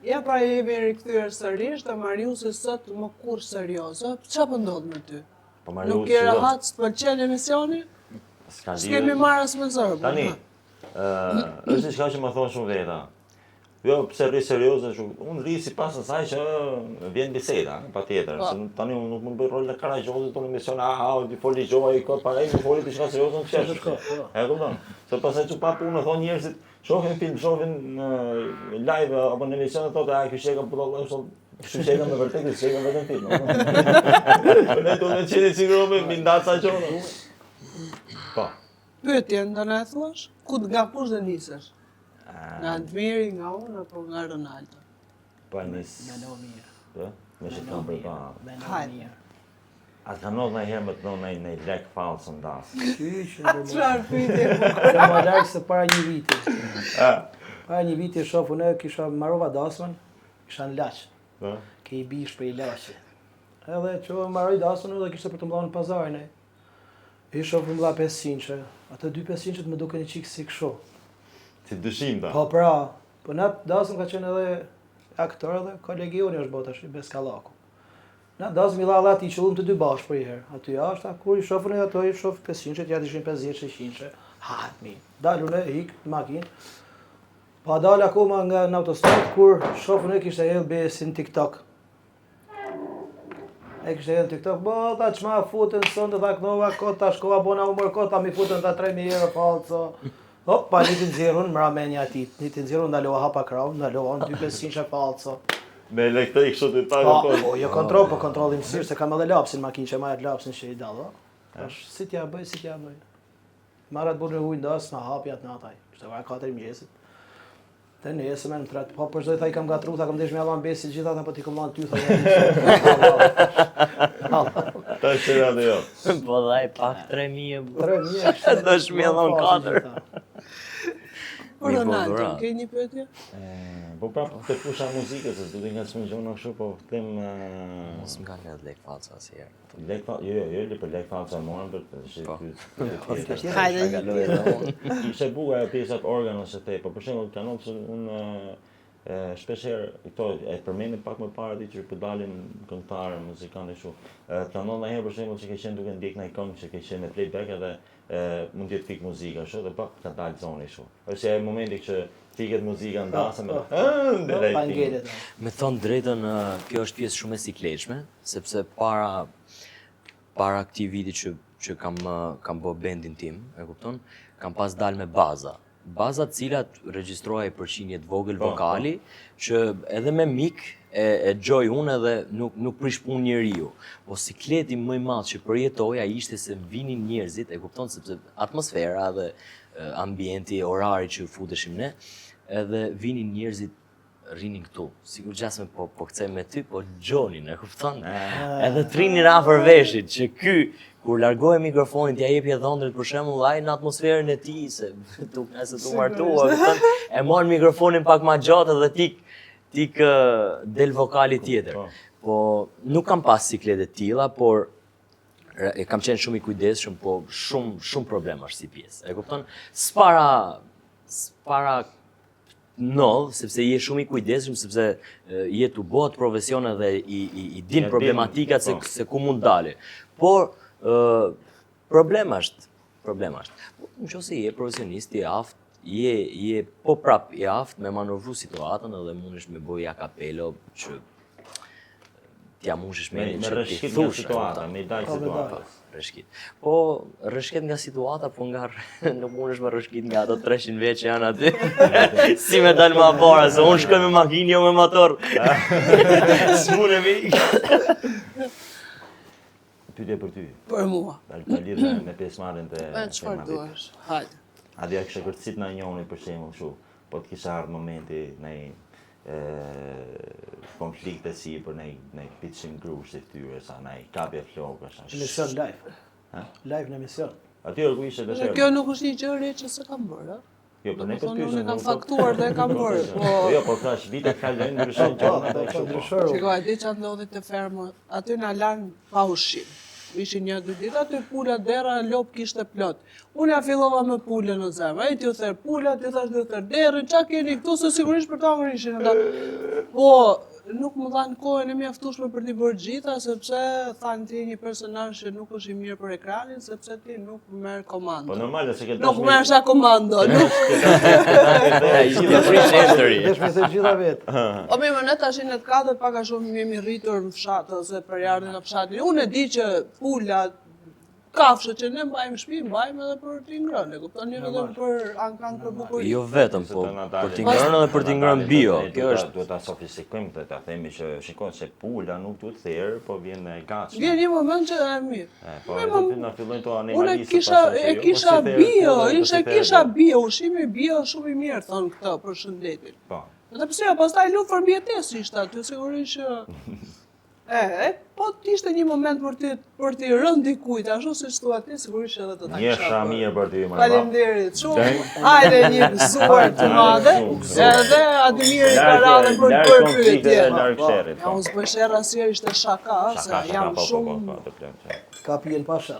Ja pra jemi rikthyer sërish dhe Mariusi sot më kur serioze. Ç'a po ndodh me ty? Nuk je rahat, të pëlqen emisioni? S'kemi marrë as me zërë. Tani, është diçka që më thonë shumë veta. Jo, pse rri serioze, unë rri si pas asaj që vjen biseda, patjetër. Se tani unë nuk mund bëj rol në Karagjollës tonë emision, di foli gjova i kot para ai, foli diçka serioze në çesh. E kupton? Se pastaj çu pa punë thon njerëzit, shohin film, shohin live apo në emision thotë ai kishte ka punë kështu që me vërtet se ka vetëm film. Po ne tonë çeni sigurisht me ndaca gjona. Po. Pyetje ndonë e thuash? Nga kush do nisesh? Nga Antmiri, nga unë, apo nga Ronaldo? Pa nis. Me që të më përpa. Hajde. A të kanot në herë më të në një lek falë së ndasë. Çfarë pyetje? Dhe më larkë se para një viti. Para një viti shofu në kisha marrova dasmën, kisha në laqë. Ke i bish për i laqë. Edhe që marroj dasmën dhe kishte për të mbla në pazarin e. I shofu mbla 500 që. Atë 2-500 më duke një qikë si kësho. Si dyshim ta. Po pra, po në dasëm ka qenë edhe aktor edhe kolegioni është bota shi Beskallaku. Në dasëm i la dhe ati i qëllum të dy bashkë për i herë. Aty ashta, kur i shofën e ato i shofë 500, ja ishin 50-100. Hajt mi, dalu në hik në makinë. Pa dalë akoma nga në autostop, kur shofën e kishte hedhë besin TikTok. E kështë e në TikTok, ta qma futën sonde, tha knova, kot, ta shkova, bona umër, kot, ta mi futën, ta 3.000 euro falco. Hop, pa një të nëzirun, më ramenja ati, një të nëzirun, ndalova hapa krau, ndalova në 2.500 shak falco. Me elektrik kështu të pagë Po, jo kontrol, po kontrollim sirë, se kam edhe lapsin, makinë që marrët lapsin që i dalë, Tash, si t'ja bëj. Marrët burë në hujnë dasë, në hapjat në ataj, kështë e varë 4 mëgjesit. Te nesër me në tretë, po përshdoj tha i kam gatru, tha kam desh me Allah në besi gjitha, tha po t'i kom lanë ty, tha Ta që nga dhe jo. Po dhaj pak 3.000. 3.000, Do shmjellon 4. Por Ronaldo, ke një pyetje? Po prapë të pusha muzikës, se duke nga s'më gjonë kështu, po them... Mos më ka lehtë lek falca asnjëherë. Jo, për lek falca morën, për Hajde. Ishte bukur ajo pjesat organ ose te, po për shembull kanon se unë shpeshherë këto e përmendem pak më parë ditë që po dalin këngëtarë, muzikantë kështu. Planon ndonjëherë për shembull që ke qenë duke ndjek ndaj këngë që ke qenë në playback edhe mund të jetë fik muzika kështu dhe pak ka dalë zoni kështu. Ose ai momenti që fiket muzika ndasëm. Me thonë drejtën, kjo është pjesë shumë e sikletshme, sepse para këtij viti që kam bë bendin tim, e kupton, kam pas dalë me baza. Baza të cilat regjistrohej përqindje të vogël vokali, që edhe me mik e gjoj unë edhe nuk prish punë njeriu. Po sikleti më i madh që përjetoja ishte se vinin njerëzit, e kupton, sepse atmosfera dhe ambienti, orari që futeshim ne, edhe vinin njerëzit rinin këtu, sikur gjasme po kthej me ty, po gjonin, e kupton? Edhe trinin afër veshit, që ky kur largohej mikrofonin t'ja jepje dhëndrit për shembull ai në atmosferën e tij se nëse tu martua, kupton? E morën mikrofonin pak më gjatë dhe tik del vokali tjetër. Po nuk kam pas siklete të tilla, por e kam qenë shumë i kujdesshëm, po shumë problemash si pjesë. E kupton? S'para sepse je shumë i kujdesshëm, sepse je tu bëhet profesion edhe i din problematikat se ku mund dali. Por problema është. Nëse je profesionist, je aft, je po prap i aft me manovru situatën edhe mundesh me bëj a cappello që t'ja mushesh me rreshqit nga situata, me dal situatës. Rreshqit. Po rreshqet nga situata, po nga nuk mundesh me rreshqit nga ato 300 vjeç që janë aty. Si me dal më para, se unë shkoj me makinë jo me motor. S'mundemi. Pyetje për ty. Për mua. Lidhe me pjesëmarrjen të Çfarë duash? Hajde. A dhe kështë kërcit në njoni për shembull kështu, po të kisha ardhur momenti në konflikte si për në pitching grush të tyre, sa në kapje flokësh. Emision live. Live në emision. Aty ku ishte të Kjo nuk është një gjë re që s'e kam bërë, a? Jo, po ne për ty. Unë kam faktuar dhe e kam bërë, po... Jo, po thash, vitet kalojnë ndryshon gjëra. Shiko, e di që atë ndodhi të fermë, aty na lanë pa ushqim. Ishin 1-2 ditë, aty pula dera, lop kishte plot. Unë ja fillova me pulën në zemë, ai t'ju therr pula, ti thash t'ju therr derën, çka keni këtu, se sigurisht për ta ishin ata. Po, nuk më dhanë kohën e mjaftueshme për t'i bërë gjitha, sepse thanë ti një personazh që nuk është i mirë për ekranin, sepse ti nuk merr komando. Po normal se ke Nuk merr sa komando, nuk. Desh me se gjitha vetë. O mirë, ne tash në të katërt pak a shumë jemi rritur në fshat ose për ardhin në fshatin. Unë e di që pula, kafshët që ne mbajmë shtëpi, mbajmë edhe për t'i ngrënë, e kuptoni, edhe për ankan për bukurin. Jo vetëm, po për t'i ngrënë edhe për t'i ngrënë bio. Kjo është duhet ta sofistikojmë këtë, ta themi që shikoj se pula nuk duhet therr, po vjen e gatshme. Vjen një moment që e mirë. Po na fillojnë to animalistë. Unë kisha bio, kisha bio, ushqimi bio shumë i mirë thon këto për shëndetin. Po. Edhe pse pastaj luftë për mbijetesë ishte aty, sigurisht që po t'ishte një moment për t'i rënë dikujt, ashtu siç thua ti, sigurisht edhe të ta kisha. Një mirë për ty, më. Faleminderit shumë. Hajde një mësuar të madhe. Edhe Admiri ka radhën për të bërë pyetje. Ja, unë s'bëj sherr asnjëherë, ishte shaka, se jam shumë. Ka pijen pasha.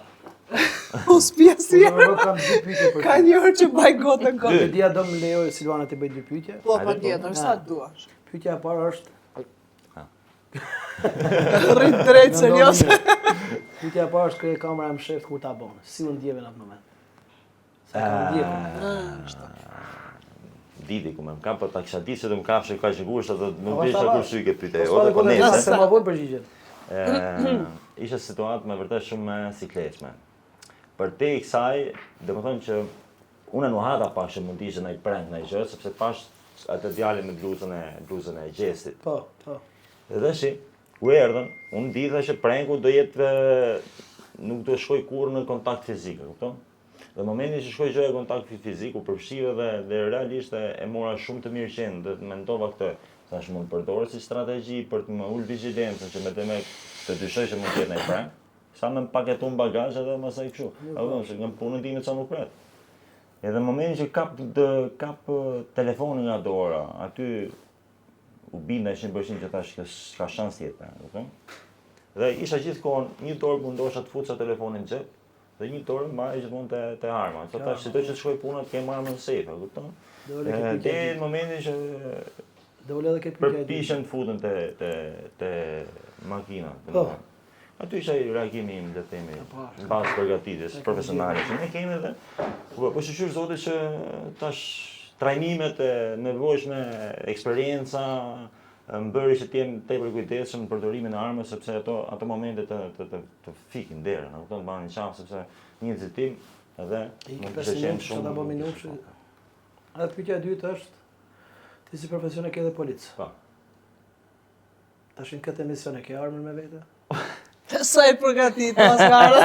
U spjesi. Kam 2 pyetje për Ka një orë që baj gotën ty. kot. Dia do më lejoj Silvana të bëj 2 pyetje. Po, patjetër, sa duash. Pyetja e parë është Rrit drejt serioz. Pyetja e parë është kërë kamera më shef kur ta bën. Si u ndjeve në atë moment? Sa ka ndjekur? Diti ku më kam, po ta kisha ditë se do më kafshë kaq e ngushtë, do më bëj sa kur syke pyetje. Po ne se ma vjen përgjigjen. ishte situatë me vërtet shumë sikletshme. Për te i kësaj, dhe më thonë që unë nuk hata pak që mund t'ishte në i prank në i gjë, sepse pash atë djalin me bluzën e gjestit. Po. Dhe deshi, ku erdhën, unë ditha që pranku do jetë nuk do shkoj kur në kontakt fizik, e kupton? Dhe momentin që shkoj gjëja kontakt fizik, u përfshive dhe realisht e mora shumë të mirë qenë, dhe mendova këtë, thash mund përdorë si strategji për të më ullë vigjilencën që me të dyshoj që mund t'jetë në i prank, sa me paketu në bagazh edhe masaj kështu. Që nga punën time ca nuk pret. Edhe në momentin që kap telefonin nga dora, aty u binda 100% që tash ka shans tjetër. Dhe isha gjithkohon një dorë mundosha të fuca telefonin në xhep, dhe një dorë marrë gjithmonë te arma. Sa tash çdo që të shkoj punën të kem armën në safe, kupton? Deri në momentin që dole edhe këtë përpiqen të futen te makina. Aty isha reagimi im, le të themi, pas përgatitjes profesionale që ne kemi dhe po shqyr zoti që tash trajnimet e nevojshme, eksperienca, më bëri që t'jem tepër kujdesshëm në përdorimin e armës, sepse ato momente të fikin derën, kupton, banë një qafë, sepse një nxitim edhe mund të qenë shumë. Atë pyetja e dytë është, ti si profesion e ke dhe policë. Po. Tash në këtë emision e ke armën me vete? Sa i përgatit, mos marrë.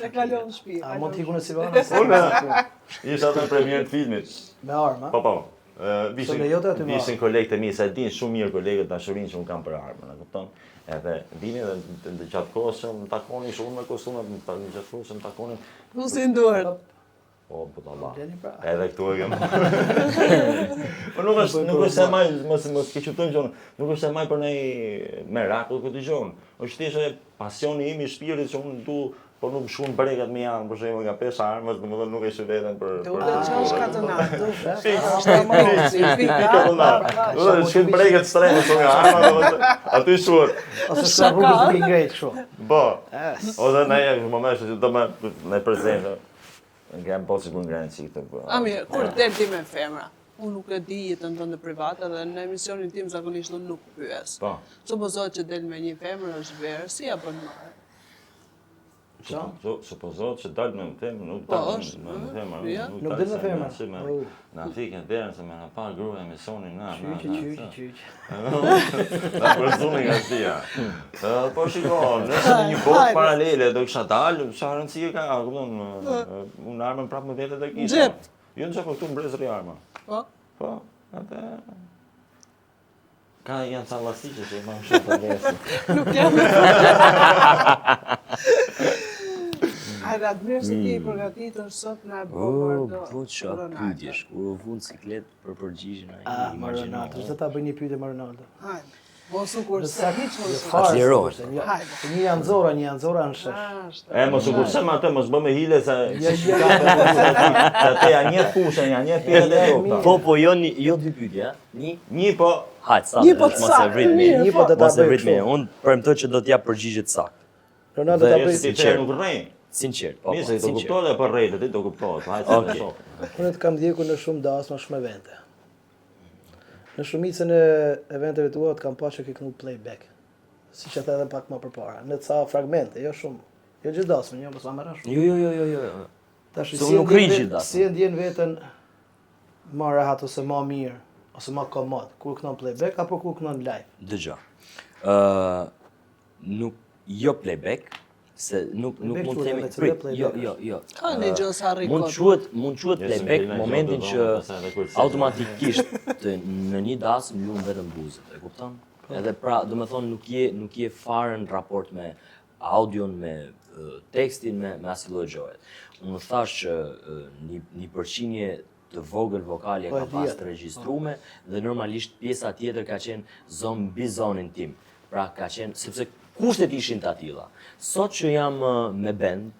E kalon në shtëpi. A mund t'iku në Silvana? Isha në premier të filmit. Me armë, Po. Vishin kolegët e mi, se din shumë mirë kolegët dashurinë që unë kam për armën, e kupton? Edhe dini dhe gjatë kohës që më takoni shumë me kostume, gjatë kohës që më takoni. Pusin duart. Po, të Allah. Edhe këtu e kemë. Po nuk është se maj, mos ke qëtën gjonë, nuk është se maj për nej merakull këtë gjonë. është thjesht pasioni im I shpirtit që unë du, po nuk shkon brekat me janë, për shembull nga pesha armës, domethënë nuk e shoh veten për. Do të çosh katonat, do. Do të shkon brekat strehë nga arma, domethënë aty shuhet. Ose sa rrugës me ngrejt kështu. Po. Ose na në moment që do më prezente. Nga po sikur ngrejnë si këtë. Mirë, kur del ti me femra? Unë nuk e di jetën tënde private dhe në emisionin tim zakonisht unë nuk pyes. Po. Supozohet që del me një femër është verë, si ja bën marrë? Supozohet që dal me femër, nuk dal me femër. Nuk del me femër. Na fikën derën se më na pa gruaja emisionin na. Qyq. Na përzuni nga shtia. Po shikon, nëse në një botë paralele do kisha dalë, çfarë rëndësie ka, kupton, unë armën prapë me vete të kisha. Jo në qëpo këtu mbrezri arma. Po, atë... Ka janë ca lastikë që I ma shumë të lesë. Nuk jam. Hajde, atë mirë se ti I përgatitur sot në Po qa pyetjesh, kur u vun ciklet për përgjigjen ai Ronaldo, se ta bëj një pyetje me Ronaldo. Hajde. Mos u kurse. Atlerohet. Një janë zora në shesh. Mos u kurse me atë, mos bëme hile se... Atë janë një fushën, janë një pjesë dhe dokta. Po, jo dy pyetje, Një po... Hajt, sa Një po mos e vrit mirë. Një po do ta Mos e bëj vrit mirë. kështu. Unë premtoj që do t'ja përgjigje të saktë. Ronaldo ta bëj Si që nuk rrej. Sinqert, po. Mirë se do kuptohet e për rejtë, ti do kuptohet. Hajtë se shokë. Unë të kam ndjekur në shumë dasma, shumë evente. Në shumicën e eventeve tua të kam pasur që ke kënu playback. Siç e the edhe pak më përpara. Në ca fragmente, jo shumë. Jo gjithë dasmën, jo, mos ma merresh. Jo. Tash Se unë nuk rri gjithë dasmën. Si e ndjen veten më rehat ose më mirë ose më komod kur kënon playback apo kur kënon live? Dëgjoj. Jo playback, se nuk mund të themi prit. Jo. Ka një gjë sa Mund quhet playback momentin që automatikisht në një dasmë lum vetëm buzët, e kupton? Edhe pra, do të thonë nuk je fare në raport me audion, me tekstin, me asnjë lloj gjoje. Unë thash që një përqindje të vogël vokale ka pas të regjistrume dhe normalisht pjesa tjetër ka qenë mbi zonin tim. Pra ka qenë, sepse kushtet ishin të atilla. Sot që jam me band,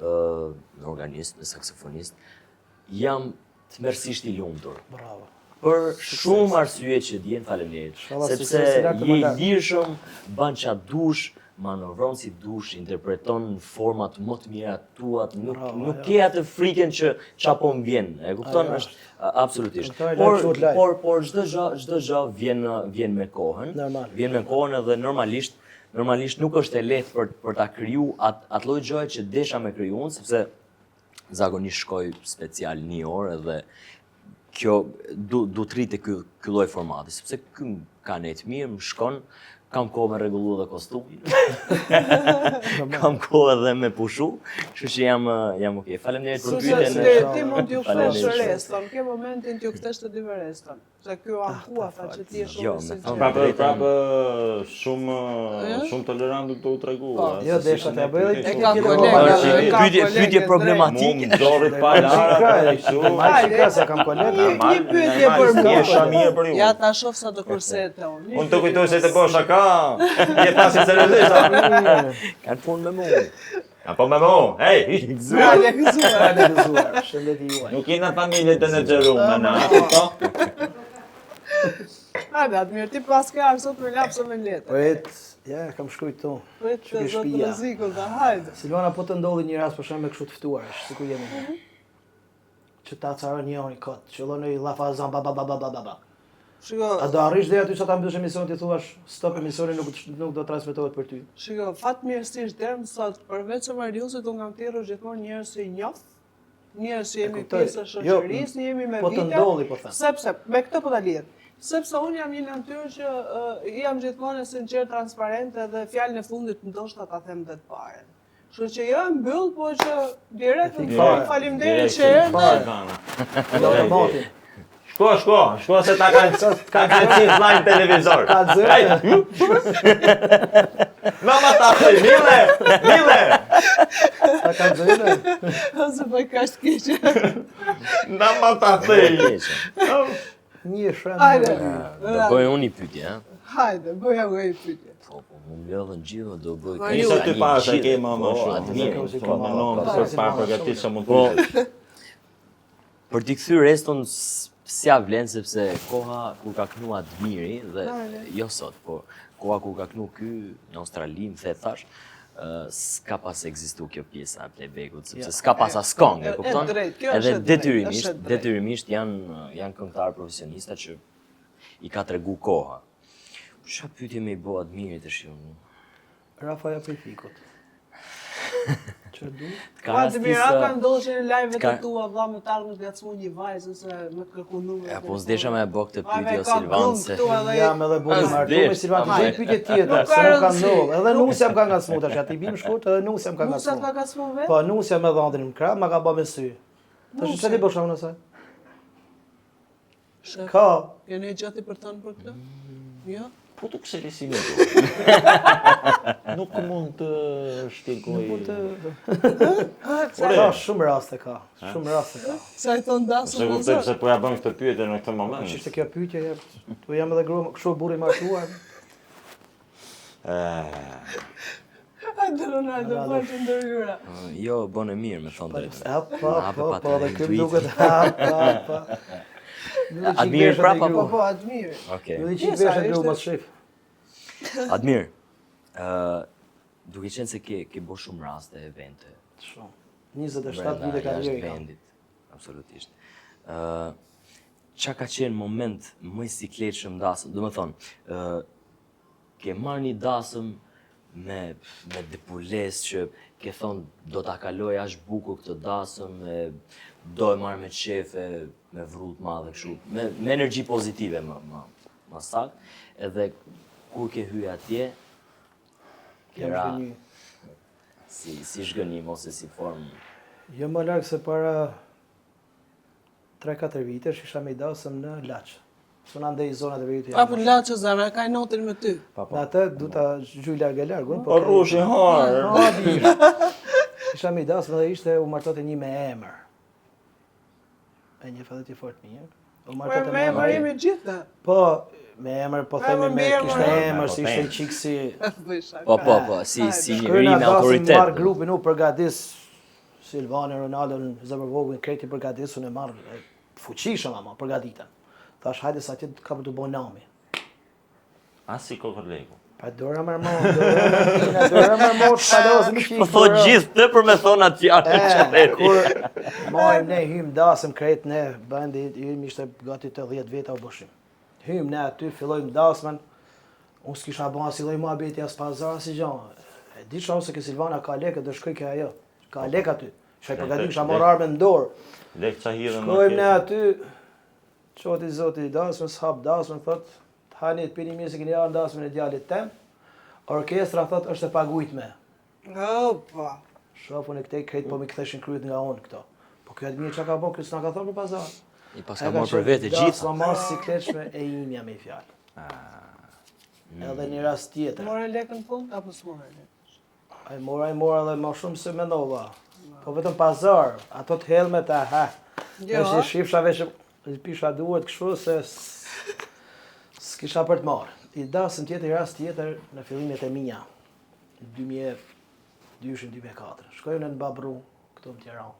në organist, në saksofonist, jam tmerrsisht I lumtur. Bravo. Për shumë arsye që dihen, faleminderit. Sepse je I lirshëm, ban çat dush, manovron si dush, interpreton në format më të mira tuat, nuk ke atë frikën që çapo më vjen. E kupton? Është absolutisht. Por çdo gjë vjen me kohën. Vjen me kohën edhe normalisht nuk është e lehtë për ta kriju atë lloj gjëje që desha me kriju unë, sepse zakonisht shkoj special 1 orë edhe kjo du të rritë ky lloj formati, sepse ky ka net mirë, më shkon, kam kohë me rregullu edhe kostumin. Kam kohë edhe me pushu, kështu që jam okay. Faleminderit për pyetjen. Ti mund t'ju kthesh reston, ke momentin t'ju kthesh të dyve reston. Se ky ankua tha që ti je shumë prapë shumë tolerant do u tregu. Jo, desha ta bëj. E ka kolega, pyetje problematike. Mund dorrit pa lara, Ai se kam kolega. Një pyetje për mua. Mirë për ju. Ja ta shoh sa do kurset unë. Unë të kujtoj se të bësh shaka. Je pasi seriozisht. Kanë punë me mua. Apo me mo, hej, Zërë, Gëzuar, shëndeti juaj. nuk jena familje të në gjërume, na, kupto? Hajde, Admir, ti pas ke arë sot me lapsë me letër. Pret, ja, kam shkruajt këtu. Pret të Shkruaj zotë shtëpia. rrezikun, ta hajde. Silvana, po të ndodhi një rast për shemb me kështu të ftuar, sikur jemi. Që ta carën njëri kot, qëllon një llafazan ba. Shiko, A do arrish deri aty sa ta mbysh emisionin ti thuash stop emisionin nuk do transmetohet për ty. shiko, fatmirësisht deri më sot, përveç se Mariusit, unë kam thirrur gjithmonë njerëz që i njoh, njerëz që jemi kuptoj. pjesë e shoqërisë, jemi me Po të vite. ndolli, po them. Sepse me këtë po ta lidh. Sepse unë jam një natyrë që jam gjithmonë e sinqert, transparente dhe fjalën e fundit ndoshta ta them dhe të parën. Kështu që jo e mbyll, po që direkt më thon faleminderit që erdhe. Do të motin. Shko se ta kanë qenë live televizor. Ka zëre. Mama ta thëj, mile! Ta ka zëre. Ose po kaq keq. Mama ta thëj. Një shënd. Hajde. Do bëj unë një pyetje, ha? Hajde, bëja një pyetje. Po, më mbledhën gjithë, do bëj. Nisë ty pas, e ke më shumë. Admir. Po, më nëmë, për pa përgatit që mund Po, të për t'i kthyr reston s'ja vlen sepse koha kur ka knu Admiri dhe jo sot, po koha kur ka knu ky në Australi, më the thash, s'ka pas ekzistu kjo pjesa e playbackut, sepse s'ka pas as këngë, e kupton? drejt, kjo Edhe është e drejt, është e drejt. detyrimisht janë këngëtarë profesionista që i ka tregu koha. Çfarë pyetje më i bë Admirit tash unë? Rafaja prej fikut. Çfarë du? Admir, a ka ndodhur në live të tua vlla me tallë të gacmu një vajzë ose me kërku numrin? Ja, po s'desha me bë këtë pyetje o Silvan se Jam edhe buni martu me Silvan, të gjej pyetje tjetër, se nuk kam ndodhur. Edhe nusja më ka ngacmu tash, aty bim shkurt, edhe nusja më ka Nusja ngacmu. ka gacmu vetë? Po, nusja me dhëndrin në krah, ma ka bë me sy. Tash çfarë bësh unë asaj? Ka. Keni gjati për të thënë për këtë? Jo? Po të këseli si një nuk mund të shtikoj. Ka shumë raste ka. Shumë raste ka. Sa i thon dasëm Se në kuptoj zot. se po ja bëm këtë pyetje në këtë moment. Ishte kjo pyetje, po jam edhe grua, kështu burri martuar. Hajde Ronaldo, po të ndërhyra. jo, bën e mirë me thonë drejtë. Po, dhe kjo duket, po. Admir prapa po. Po, Admir. Okej. Në qik veshe grua mas shif. Admir, duke qenë se ke bërë shumë raste, evente, Shumë. 27 brenda vite ka jashtë njëri kam. vendit, absolutisht. Qa ka qenë moment më i sikletshëm dasëm, do më thonë, ke marrë një dasëm me depules që ke thonë do ta kaloj ashtë buku këtë dasëm, do e marrë me qefe, me vrut madhe kështu, me energji pozitive më saktë, edhe kur ke hyj atje, Jam kera shkënjy. si shgënim ose si formë. Jo më larg se para 3-4 vitesh isha me dasëm në Laç. Suna ndej zonat e veriut Apo laçë zara, ka notin me ty. Në atë du ta gjyj larg e larg, unë Po rrushi harë. Isha me dasëm dhe ishte u martote një me emër. E një fadet i fort mirë. U Po martote me emër jemi gjithë. Po, me emër, po themi me kishte emër, si ishte qik si... Po, si një Shkryna ri me dasëm autoritet. marrë grupin u përgadis Silvani, Ronaldo, Zemërvogin, kreti përgadis, unë e marrë fuqishëm përgaditën. Thash, hajde sa ti ka për të bo nami. As si kokër leku. Pa dora mërmon, dora mërmon, shpalozëm që i Po thot gjithë të për me thonë atë fjalë që theri. Kur majmë ne hymë dasëm krejt ne, bendi hymë ishte gati të 10 veta u bëshim. Hymë ne aty, fillojmë dasmen, unë s'kisha ba si loj mua beti as pazar, si gjanë. E di shumë se ke Silvana ka lekë, do shkoj ke ajo. Ka lekë aty. Shaj përgatim, kisha marrë arme në dorë. Lekë qa hidhen në Shkojmë ne aty, qoti zoti dasmen, s'hap dasmen, thot, të hani të pini mirë se keni arë dasmen e djalit tem, orkestra thot është e pagujt me. Opa. Shofun e këtej krejt po mi ktheshin kryet nga unë këto. Po kjo atë mirë që ka bo, kjo s'na ka thonë për pazar. I pas ka marrë për vete gjitha. Dasma marë si kleqme e imja me i fjallë. Edhe një rast tjetër. More lekën fund, apo s'more lekën? Ai mora dhe ma shumë se mendova. Po vetëm pazar, ato të helmet e ha. Jo. Është i shifsha veç pisha duhet kështu se s'kisha për të marrë. I dasëm tjetër, rast tjetër në fillimet e mia. 2002-2004. Shkojmë në Babru, këtu në Tiranë.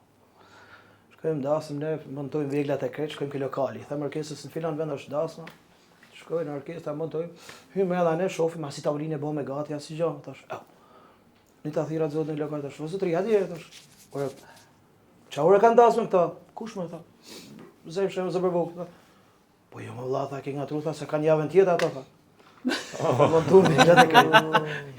Shkojmë dasëm ne, montojmë veglat e krejt, shkojmë ke lokali. Them orkestrës në filan vend është dasma. Shkojmë në orkestra, montojmë. Hymë edhe ne shofim, asi tavolinë e bo me gati, asi gjanë, thash. Një të thira zotë në lokal, thash, vëzë të rija dje, thash. Qa ure kanë dasme këta? Kush me, tha? Zemë shemë zë përbuk, tha. Po jo më vla, tha, ke nga tru, tha, se kanë javën tjetë ato, tha. Montuar veglat e krejt.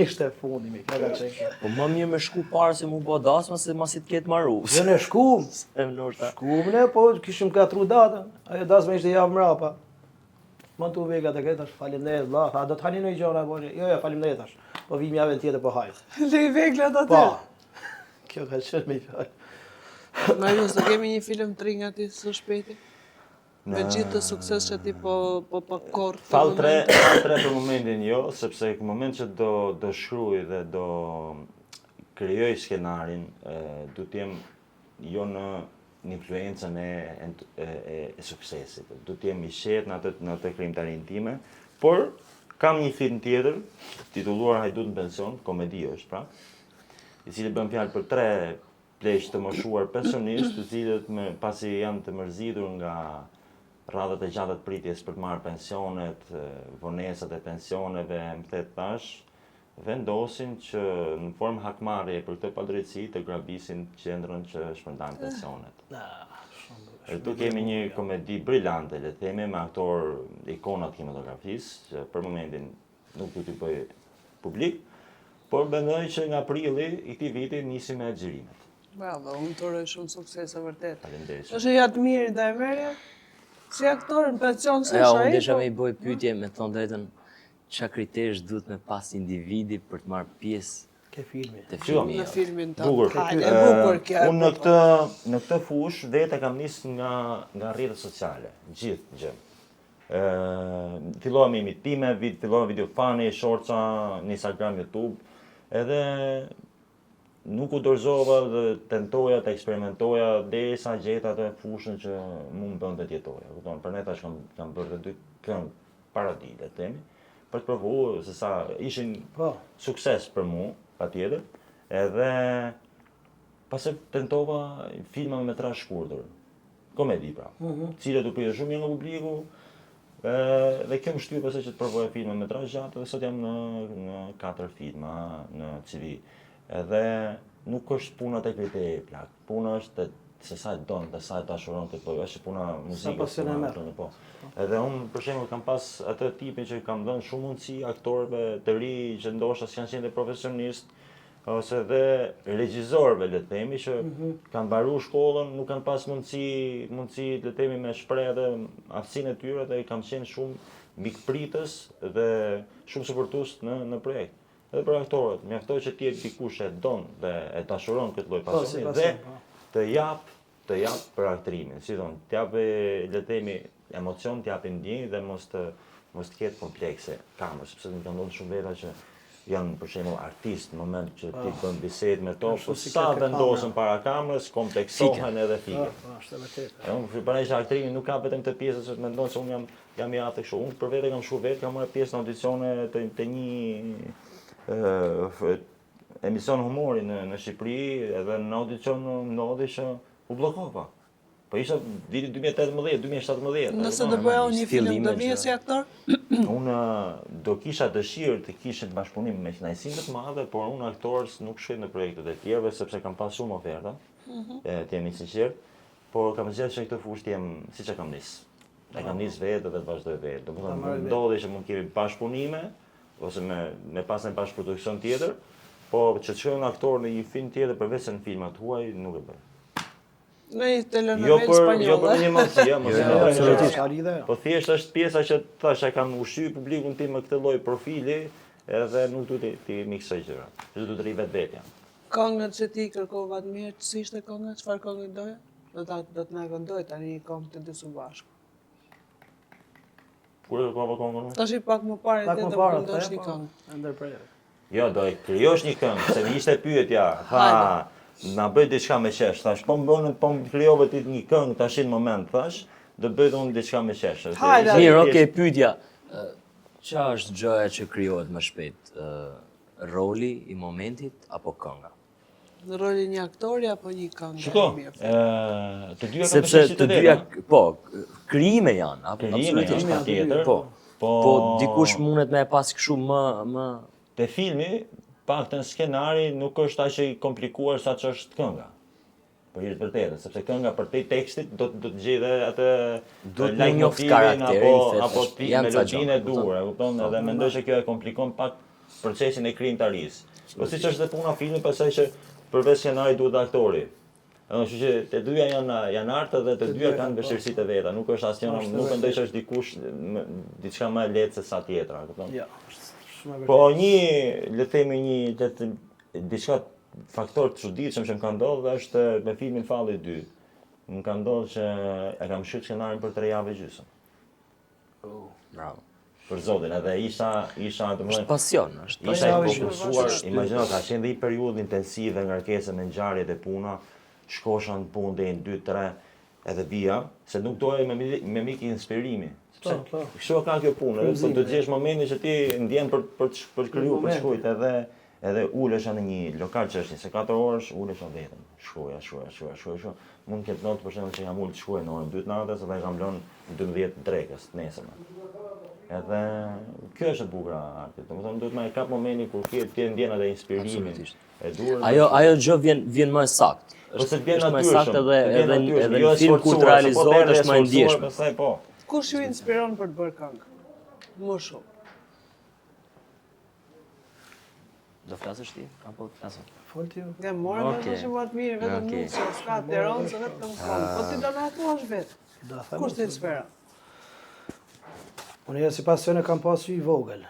Ishte fundi me këta qenë. Po më mirë me shku parë se mu bo dasma se masi të ketë marru. Jo ne shkum. E vlorta. Shkum ne, po kishim katru datën. Ajo dasma ishte javë mrapa. Montu veglat e krejt, tash faleminderit vlla. Tha, do të hani ndonjë gjë apo? Jo, faleminderit tash. Po vim javën tjetër po hajt. Le veglat aty. Po. Kjo ka qenë me fjalë. Marius, do kemi një film të ri nga ti së shpejti? Me gjithë të sukses që ti po korë. Fall 3 për momentin jo, sepse në moment që do shkruaj dhe do krijoj skenarin, du t'jem jo në influencën e suksesit. Du t'jem i shet në atë krijimtarinë time, por kam një film tjetër, titulluar Hajdut në pension, komedi është pra, i cili bën fjalë për 3 pleqë të moshuar pensionistë, të cilët pasi janë të mërzitur nga radhët e gjata të pritjes për të marrë pensionet, vonesat e pensioneve, më thet tash, vendosin që në formë hakmarrje për këtë padrejtësi të grabisin qendrën që shpërndan pensionet. Këtu kemi një komedi brillante, le të themi, me aktor ikona të kinematografisë, që për momentin nuk do t'i bëj publik, por mendoj që nga prilli i këtij viti nisim me xhirimet. Bravo, unë të uroj shumë sukses e vërtet. Faleminderit. Është ja të mirë ndaj merja? Si aktor në pension se Ja, shaj? unë desha me i bëj pyetje me thonë drejtën, qa kritesh duhet me pas individi për të marrë pjesë Ke filmi. të filmi Në jo? filmin të Bukur. hajde, e bukur kjo. Unë në këtë fush vete kam nisë nga rrjetet sociale, gjithë gjë. Fillova me imitime, fillova video fani, shorca, në Instagram, YouTube, edhe nuk u dorëzova dhe tentoja të eksperimentoja derisa gjeta atë fushën që mu më bënte të jetoja. Kupton, për ne tash kam bërë 2 këngë paradile, le të themi, për të provuar se sa ishin sukses për mu, patjetër, edhe pas e tentova filma me metrazh shkurtër, komedi pra, cilët u pritet shumë mirë nga publiku, dhe kjo më shtyr pastaj që të provoja filma me metrazh gjatë, dhe sot jam në 4 filma në CV. Edhe nuk është puna te kriteri plak, puna është se sa e don, dhe sa e dashuron të bëj, është puna muzikës. Po. Edhe unë për shembull kam pas atë tipin që kam dhënë shumë mundësi aktorëve të ri që ndoshta s'janë qenë profesionistë, ose dhe regjizorëve, le të themi, që kanë mbaruar shkollën, nuk kanë pas mundësi le të themi me shpreh edhe aftësinë e tyre, dhe kam qenë shumë mikpritës dhe shumë suportues në projekt. Edhe për aktorët, mjaftoj që ti dikush e don dhe e dashuron këtë lloj pasioni dhe të jap për aktrimin, si thon, t'japi le të themi emocion, t'japi ndjenjë dhe mos të ketë komplekse kamër, sepse më kanë dhënë shumë veta që janë për shembull artistë në moment që ti bën bisedë me to, po sa vendosen para kamerës, kompleksohen edhe fikën. Është vërtet. Unë para që aktrimi nuk ka vetëm këtë pjesë që mendon se unë jam i atë kështu. Unë për vete kam shumë vetë, kam marrë pjesë në audicione të një emision humori në Shqipëri, edhe në audicion në Lodhi që u bllokova. Po isha viti 2018, 2017. Nëse do bëja unë një film, fillime do vije që- si aktor? Unë do kisha dëshirë të kishte bashkëpunim me kënaqësinë të madhe, por unë aktorës nuk shkoj në projektet e tjerëve sepse kam pas shumë oferta. Të jemi sinqert, por kam zgjedhur që këtë fushë të jem siç e kam nis. E kam nis vetë dhe të vazhdoj vetë. Domethënë ndodhi që mund kemi bashkëpunime ose me pas një bashkëproduksion tjetër, por që të shkoj në aktor në një film tjetër përveç se në filmat huaj nuk e bëj. Në një Jo telenovel për spanjolle. një mundësi, mos e bëj. Absolutisht, ka lidhje. Po thjesht është pjesa që thash e kam ushqyer publikun tim me këtë lloj profili, edhe nuk duhet të miksoj gjëra. Duhet të rri vetvetja. Këngët që ti kërkova të mirë, si ishte kënga, çfarë këngë doje? Do të na këndoj tani një këngë të dy së bashku. Kur e kërkova këngën unë? Tash i pak më parë Pak ti më do parë, këndosh një po, këngë. ndërprej. Jo, do e krijosh një këngë, se më ishte pyetja. Ha, na bëj diçka me qesh. Thash, po më krijove ti një këngë tash në moment, thash, do bëj unë diçka me qesh. Hajde. Mirë, okay, pyetja. Qa është gjëja që krijohet më shpejt? Roli i momentit apo kënga? Në rolin një aktori apo një këngë? Shiko, mirë? të dyja kanë Sepse përshtatje të dyja, po, krijime janë, Krijime absolutisht. janë, patjetër. Po. Po Dikush mundet me e pas kështu më te filmi, paktën skenari nuk është aq i komplikuar sa që është kënga. Për hir të vërtetës, sepse kënga për te tekstit do të gjejë atë Duhet me like njoft motivin karakterin, apo thjesht. ti Janë ca melodinë e gjëra, duhur, e kupton? Edhe mendoj se kjo e komplikon pak procesin e krijimtarisë. Po siç është dhe puna e filmit, pastaj që përveç skenarit duhet aktori. Kështu që të dyja janë artë dhe të dyja kanë vështirësitë e veta, nuk është asnjë, nuk mendoj se është dikush diçka më e lehtë se sa tjetra, e kupton? Ja, është shumë e vërtetë. Po le të themi diçka faktor të çuditshëm që më ka ndodhur është me filmin Falli 2. Më ka ndodhur që e kam shkruar skenarin për 3 javë gjysmë. bravo. Për zotin, edhe isha Është domethënë pasion, është isha i pasion. fokusuar, imagjino ka qenë dhe një periudhë intensive ngarkese me ngjarjet e puna, shkosha në punë deri në 2-3 edhe vija, se nuk doja me mik inspirimi. Sepse Po. kështu ka kjo punë, edhe po të gjesh momentin që ti ndjen për të krijuar, për të shkruajt edhe ulesha në një lokal që është 24 orësh, ulesha vetëm. Shkruaj. Mund të ketë notë për shembull që jam ulë të shkruaj në orën 2 të natës dhe kam lënë 12 drekës të nesërme. Edhe kjo është e bukur e artit. Domethënë duhet më kap momentin kur ti ndjen edhe inspirimin. E duhur. Ajo gjë vjen më saktë. Po se të vjen Është më natyrshëm. saktë edhe në Jo e film kur të sforcuar, se realizohet po është më e ndjeshme. Pastaj po. Kush ju inspiron për të bërë këngë? Më shumë. Do flasësh ti apo flasë? Fol ti. Nga morë me Okej. të shumë të mirë, vetëm Okej. nuk se s'ka Tiranë, se vetëm këngë. Po ti do na thuash vetë. Da them. Kush të inspiron? Unë si pasion e kam pasur i vogël.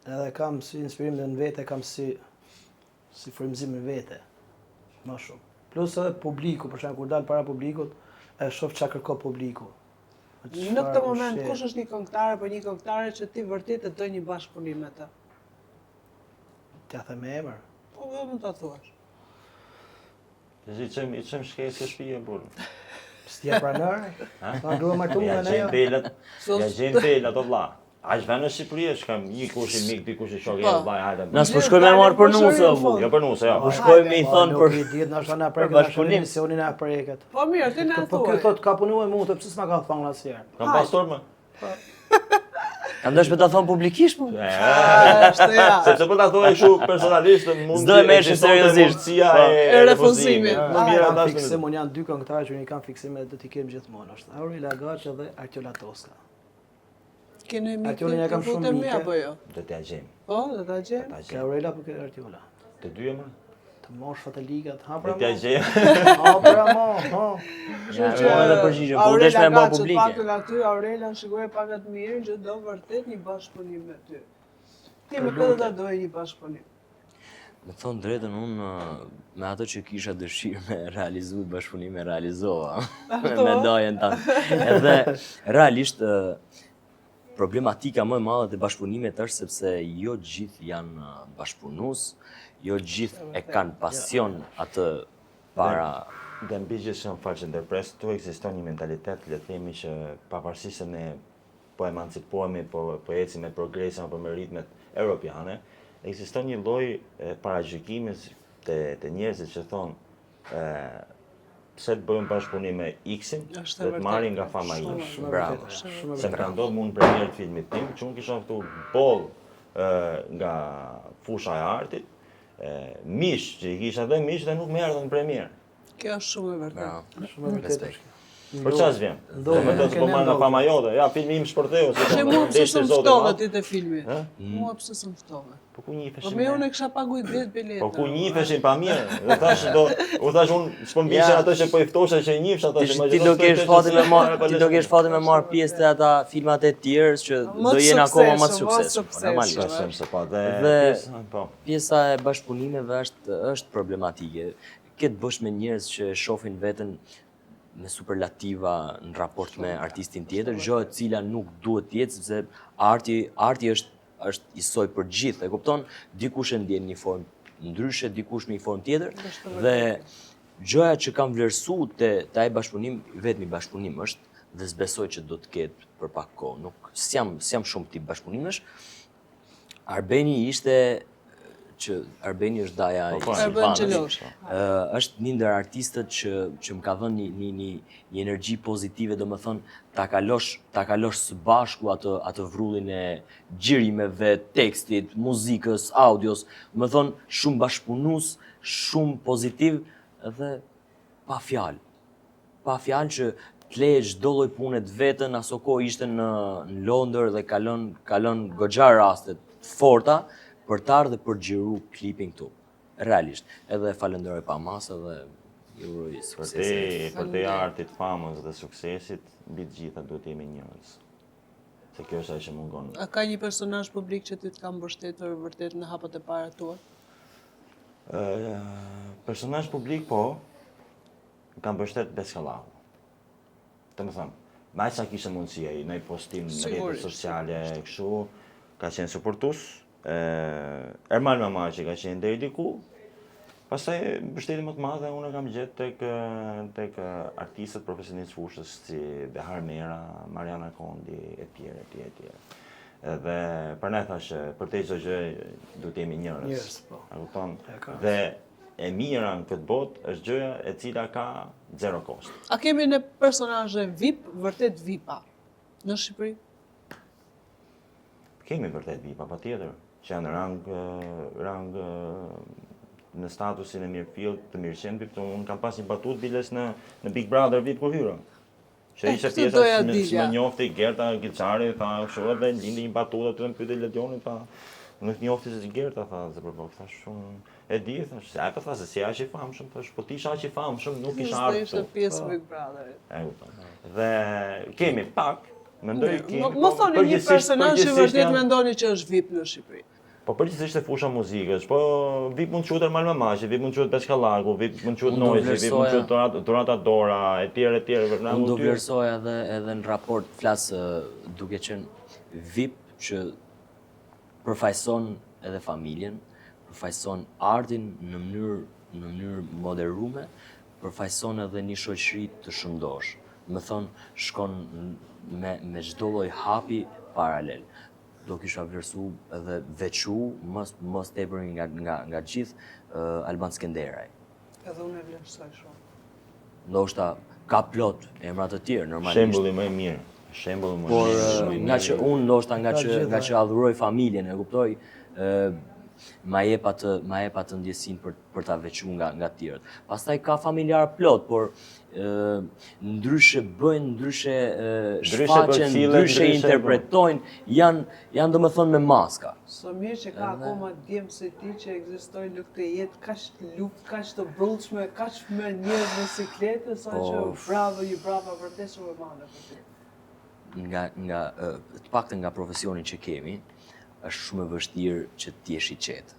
Edhe kam si inspirim dhe në vete, kam si frymëzim në vete. Më shumë. Plus edhe publiku, për shembull kur dal para publikut, e shoh çka kërko publiku. Në këtë moment, kush është një këngëtar apo një këngëtare që ti vërtet të doj një bashkëpunim me të? T'ja them me emër. Po do mund ta thuash. I çem shkesë shtëpi e burr. S'tja pranër? Ma duhet martu me Ja ne. gjen delat. Ja gjen delat o vlla. Aq vjen në Shqipëri, shkam një kush i mik, dikush i shok, ja vllai, hajde. Na s'po shkojmë me marr për nusë apo. Jo për nuse, jo. Po shkojmë me i thon Nuk për i diet, nashta na preket, bashkëpunim. emisionin na preket. Po mirë, ti na Po ky thuaj. thot ka punuar mua, të pse s'ma ka thonë asnjëherë. Kam pastor më. Kam dashur ta thon publikisht po. Është ja. Sepse po ta thoj kështu personalisht mund S'do e merresh seriozisht. mundësia Po. e refuzimit. Më mirë Kam ata fiksim, unë janë dy këngëtarë që unë i kam fiksim dhe do t'i kem gjithmonë. Është Aurela Gaçi dhe Artiola Toska. Keni mi Aty unë ja kam shumë me mike. apo jo? do t'ja gjejmë. Po, do ta gjem. Ke Aurela apo ke Artiola? Të dyja më. Të moshfat e ligat, ha Do pra t'ja mo. gjejmë. Ha pra mo, ha. Ja, edhe përgjigjem, po desh me bë publike. Pak aty Aurela shikoi pak të mirë që do vërtet një bashkëpunim me ty. Ti me këtë ta doje një bashkëpunim. Me thonë drejtën, unë me ato që kisha dëshirë me realizu bashkëpunime realizova me dojen tanë. Edhe realisht problematika më e madhe të bashkëpunimit është sepse jo gjithë janë bashkëpunus, jo gjithë e kanë pasion atë para. Dhe mbi gjithë që më falë që ndërpres, tu ekziston një mentalitet, le të themi që pavarësisht se ne po emancipohemi, po ecim me progresin apo me ritmet europiane, ekziston një lloj paragjykimi të njerëzit që thonë pse të bëjmë bashkëpunim me X-in, Është e dhe të vërtetë. marrin nga fama Shumë ime. e vërtetë. Bravo. Se më ka ndodhur mua në premier të filmit tim, që unë kisha ftuar boll nga fusha e artit, mish, që i kisha dhe mish dhe nuk më erdhën në premier. Kjo është shumë e vërtetë. Bravo. Shumë e vërtetë është. Për çfarë s'vjen? Ndodhet, Do të po marr nga fama jote. Ja, filmi im shpërtheu. Që mua pse s'm ftove ti te filmi? Mua pse s'm ftove? Po ku njifeshim? Po me unë kisha paguajt 10 bileta. Po ku njifeshin pa mirë. Dhe thash u thash unë s'po mbishin ato që po i ftosha që i njifsh ata që Ti do kesh fatin me marr pjesë te ata filmat e tjerë që do jenë akoma më të suksesshëm. Normalisht. Shpresojmë se po. Dhe Po. pjesa e bashkëpunimeve është problematike. Ke të bësh me njerëz që shohin veten me superlativa në raport me artistin tjetër, gjë e cila nuk duhet të jetë sepse arti është i soj për gjithë, e kupton? Dikush e ndjen në një formë ndryshe, dikush në një formë tjetër dhe gjëja që kam vlerësuar te ai bashkëpunim, vetëm i bashkëpunim është dhe s'besoj që do të ketë për pak kohë. Nuk s'jam shumë tip bashkëpunimesh. Arbeni është daja i Silvanës. Është një ndër artistët që më ka dhënë një energji pozitive, domethënë ta kalosh së bashku atë vrullin e xhirimeve, tekstit, muzikës, audios, domethënë shumë bashkëpunues, shumë pozitiv dhe pa fjalë. Pa fjalë që të leje çdo lloj pune të vetën, aso kohë ishte në Londër dhe kalon goxha raste të forta për të ardhur dhe për xhiru klipin këtu. Realisht, edhe falenderoj pa masë dhe ju uroj sukses. Për te artit, famës dhe suksesit, mbi të gjitha duhet jemi njerëz. Se kjo është ajo që mungon. A ka një personazh publik që ti të ka mbështetur vërtet në hapat e para tua? Personazh publik po, kam mbështet Beskallaku. Të më thëmë, me aq sa kishe mundësi ai, në postim në rrjetet sociale, kështu, ka qenë suportus. Ermal Mama që ka qenë deri diku. Pastaj mbështetje më të madhe unë kam gjetë tek artistët profesionistë fushës si Behar Mera, Mariana Kondi etj. Dhe prandaj thash për te çdo gjë duhet jemi njerëz. Po. A kupton? Dhe e mira në këtë botë është gjëja e cila ka zero cost. A kemi në personazhe VIP, vërtet VIP-a në Shqipëri? Kemi vërtet VIP-a patjetër, që janë rang në statusin e mirëfill të mirëqen VIP. Unë kam pas një batut biles në Big Brother VIP kur hyra. Që ishte pjesa që më njofti Gerta Giçari, tha kështu edhe lindi një batutë të më pyeti Ledionit, tha nuk njofti se Gerta, tha se për bok, thash shumë e di, thash, ai po tha se si aq i famshëm, thash po ti isha aq i famshëm, nuk isha ardhur. Ishte pjesë Big Brotherit. E kupton. Dhe kemi pak, mendoj kemi. Më thoni një personazh që vërtet mendoni që është VIP në Shqipëri. Po përgjithsisht e fusha muzikës, po VIP mund të quhet Ermal Mamashi, VIP mund të quhet Beskallaku, VIP mund të quhet Noizi, VIP mund të quhet Dorata Dora, etj. Unë do vlerësoj edhe në raport flas duke qenë VIP që përfaqëson edhe familjen, përfaqëson artin në mënyrë moderume, përfaqëson edhe një shoqëri të shëndosh. Më thonë, shkon me çdo lloj hapi paralel. Do kisha vlerësu edhe veçu, mos tepër nga gjithë Alban Skenderaj. Edhe unë e vlerësoj shumë. Ndoshta ka plot emra të tjerë normalisht. Shembulli më i mirë. Shembulli më i Por mirë. nga që unë ndoshta nga që adhuroj familjen, e kuptoj, ma jep atë ndjesinë për ta veçuar nga të tjerët. Pastaj ka familjar plot, por ndryshe bëjnë, ndryshe shfaqen, ndryshe interpretojnë, janë domethënë me maska. Së mirë që ka akoma djemë se ti që ekzistojnë në këtë jetë kaq të luftë, kaq të brëndshme, kaq me njerëz në sikletë, sa që bravo, ju bravo vërtet shumë e madhe për ty. Të paktën nga profesioni që kemi, është shumë e vështirë që të jesh i qetë.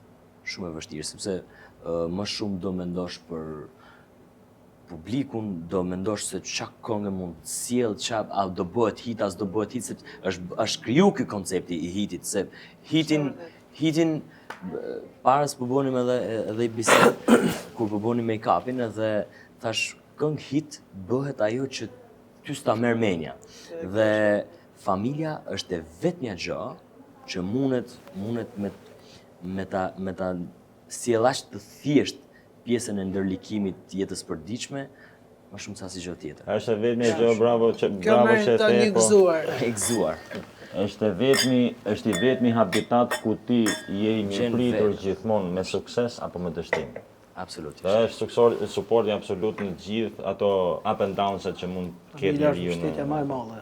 Shumë e vështirë, sepse më shumë do mendosh për publikun, do mendosh se çka këngë mund të sjell, a do bëhet hit, as do bëhet hit, sepse është kriju ky koncepti i hitit, se hitin para se po bënim edhe i bisedë kur po bënim make-upin edhe thash këngë hit bëhet ajo që ty s'ta merr mendja. Dhe familja është e vetmja gjë që mundet me ta sjell aq të thjesht pjesën e ndërlikimit të jetës përditshme më shumë se asgjë tjetër. Është vetëm gjë bravo Kjo bravo meriton shefe, një po. gëzuar. E gëzuar. Është i vetmi habitat ku ti je i Gjen mirëpritur vetë. gjithmonë me sukses apo me dështim. Absolutisht. Dhe është suporti absolut në gjithë ato up and downs-et që mund të ketë Familja është njeriu mbështetja më e madhe.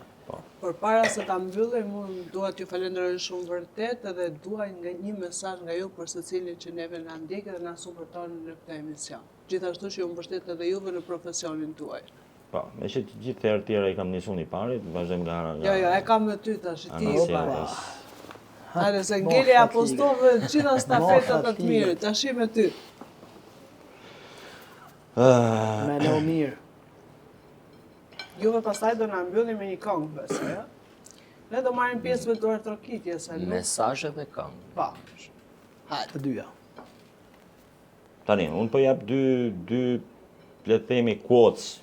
Por para se ta mbyllim, unë dua t'ju falenderoj shumë vërtet edhe dua një mesazh nga ju për secilin që neve na ndjekë dhe na suporton në këtë emision. Gjithashtu që ju mbështet edhe juve në profesionin tuaj. Po, me që të gjithë herë tjera i kam nisur i parit, vazhdojmë nga Jo, e kam me ty tash, ti i anësia, pari. pas. Hajde se ngeli apostove gjitha stafetët e të mirë, tash me ty. Me në mirë. Juve pastaj do na mbyllim me një këngë, besoj, ja? Ne do marrim pjesë me duar trokitje, se nuk... Mesazhet e këngë. Pa. Hajde. Të dyja. Tani, unë po jap dy le të themi quotes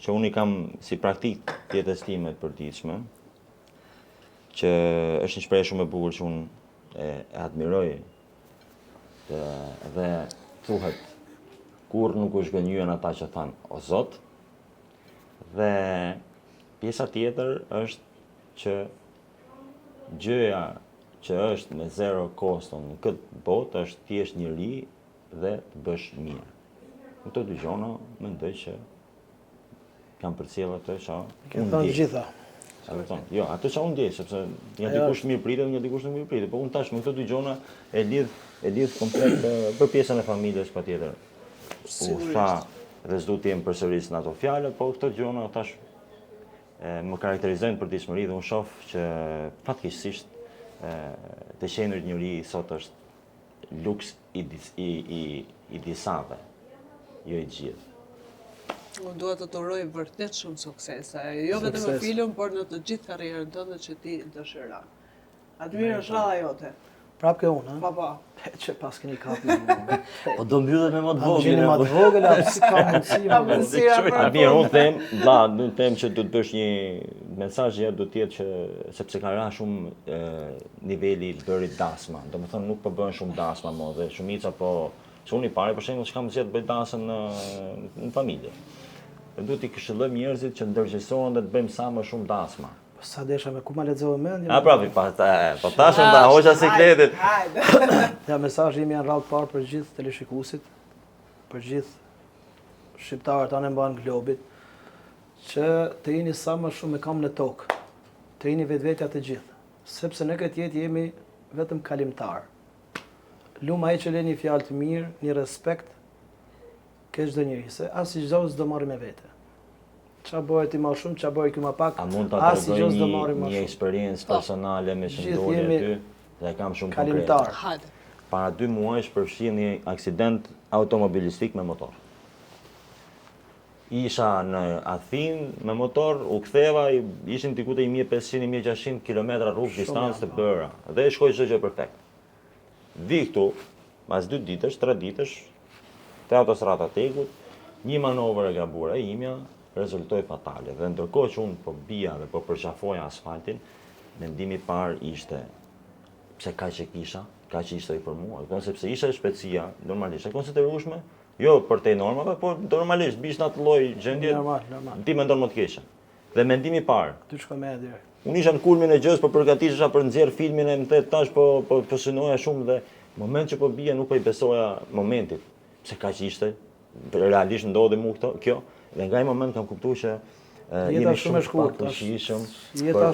që unë i kam si praktik të jetës time të përditshme, që është një shprehje shumë e bukur që unë e admiroj dhe thuhet kur nuk u zgënjyen ata që thanë o Zot, dhe pjesa tjetër është që gjëja që është me zero kosto në këtë botë është thjesht njëri dhe të bësh mirë. Në të dy gjona mendoj që kam përcjell ato që Ke unë thënë ndjej. gjitha. Jo, ato që unë ndjej, sepse një dikush mirë pritet, një dikush nuk mirë pritet, po unë tash me këto dy gjona e lidh komplet për pjesën e familjes patjetër. U tha dhe s'du të jem përsëris në ato fjalë, po këto gjona tash më karakterizojnë për ditëshmëri dhe unë shoh që fatkeqësisht të qenërit njëri sot është luks i disave, jo i gjithë. Unë dua të të uroj vërtet shumë suksese, jo vetëm në Sukses. film, por në të gjithë karrierën tënde që ti dëshiron. Admirë shalla jote. Prap ke unë, ha? Pa, pa. Që pas keni kapë në Po do mbyllet me më të Am gjeni ma të vogël. vogël, apo si ka mundësi. Ka më. mundësira për Mirë, unë them, do të them që do të bësh një mesazh ja do të jetë që sepse ka ra shumë niveli i bërit dasma. Domethënë nuk po bëhen shumë dasma më dhe shumica po që unë i pari për shembull s'kam zgjedh të bëj dasën në familje. Dhe duhet i këshillojmë njerëzit që ndërgjegjësohen dhe të bëjmë sa më shumë dasma. Po sa desha me ku ma lexova mendje. A pravi, po tashëm ta hoqa sikletit. Hajde. Ja, mesazhi im janë rrallë parë për gjithë teleshikuesit, për gjithë shqiptarët anë mban globit, që të jeni sa më shumë me kam në tokë, të jeni vetvetja të gjithë, sepse në këtë jetë jemi vetëm kalimtar. Luma ai që le një fjalë të mirë, një respekt ke çdo njeri, se asnjë gjë s'do marrë me vete. Qa bëhet i ma shumë, qa bëhet i ma pak, A mund ta asnjë gjë s'do marrë tregoj ma një shumë. eksperiencë personale me Gjithë shëndorje jemi aty dhe kam shumë konkrete. Kalimtar. Hajde. Para 2 muajsh përfshi një aksident automobilistik me motor. Isha në Athinë me motor, u ktheva, ishin diku te 1500-1600 km rrugë distancë të bëra dhe shkoj çdo gjë perfekt. Vi këtu, pas 2 ditësh, 3 ditësh, te autostrada Tegut, një manovër e gabuar e imja rezultoi fatale. Dhe ndërkohë që unë po bija dhe po përqafoja asfaltin, mendimi i parë ishte pse kaq e kisha, kaq ishte i për mua, sepse isha shpejtësia normalisht e konsiderueshme, jo për te normave, por normalisht bish në atë lloj gjendje. Normal. Ti mendon më të keqen. Dhe mendimi i parë, Ty shko me e direkt. unë isha në kulmin e gjës, po përgatitesha për nxjerr filmin e më the tash po synoja shumë dhe moment që po bija nuk po i besoja momentit. Pse kaq ishte? Realisht ndodhi mua kjo dhe nga ai moment kam kuptuar që jemi shumë e shumë shkurtër, të shijshëm jeta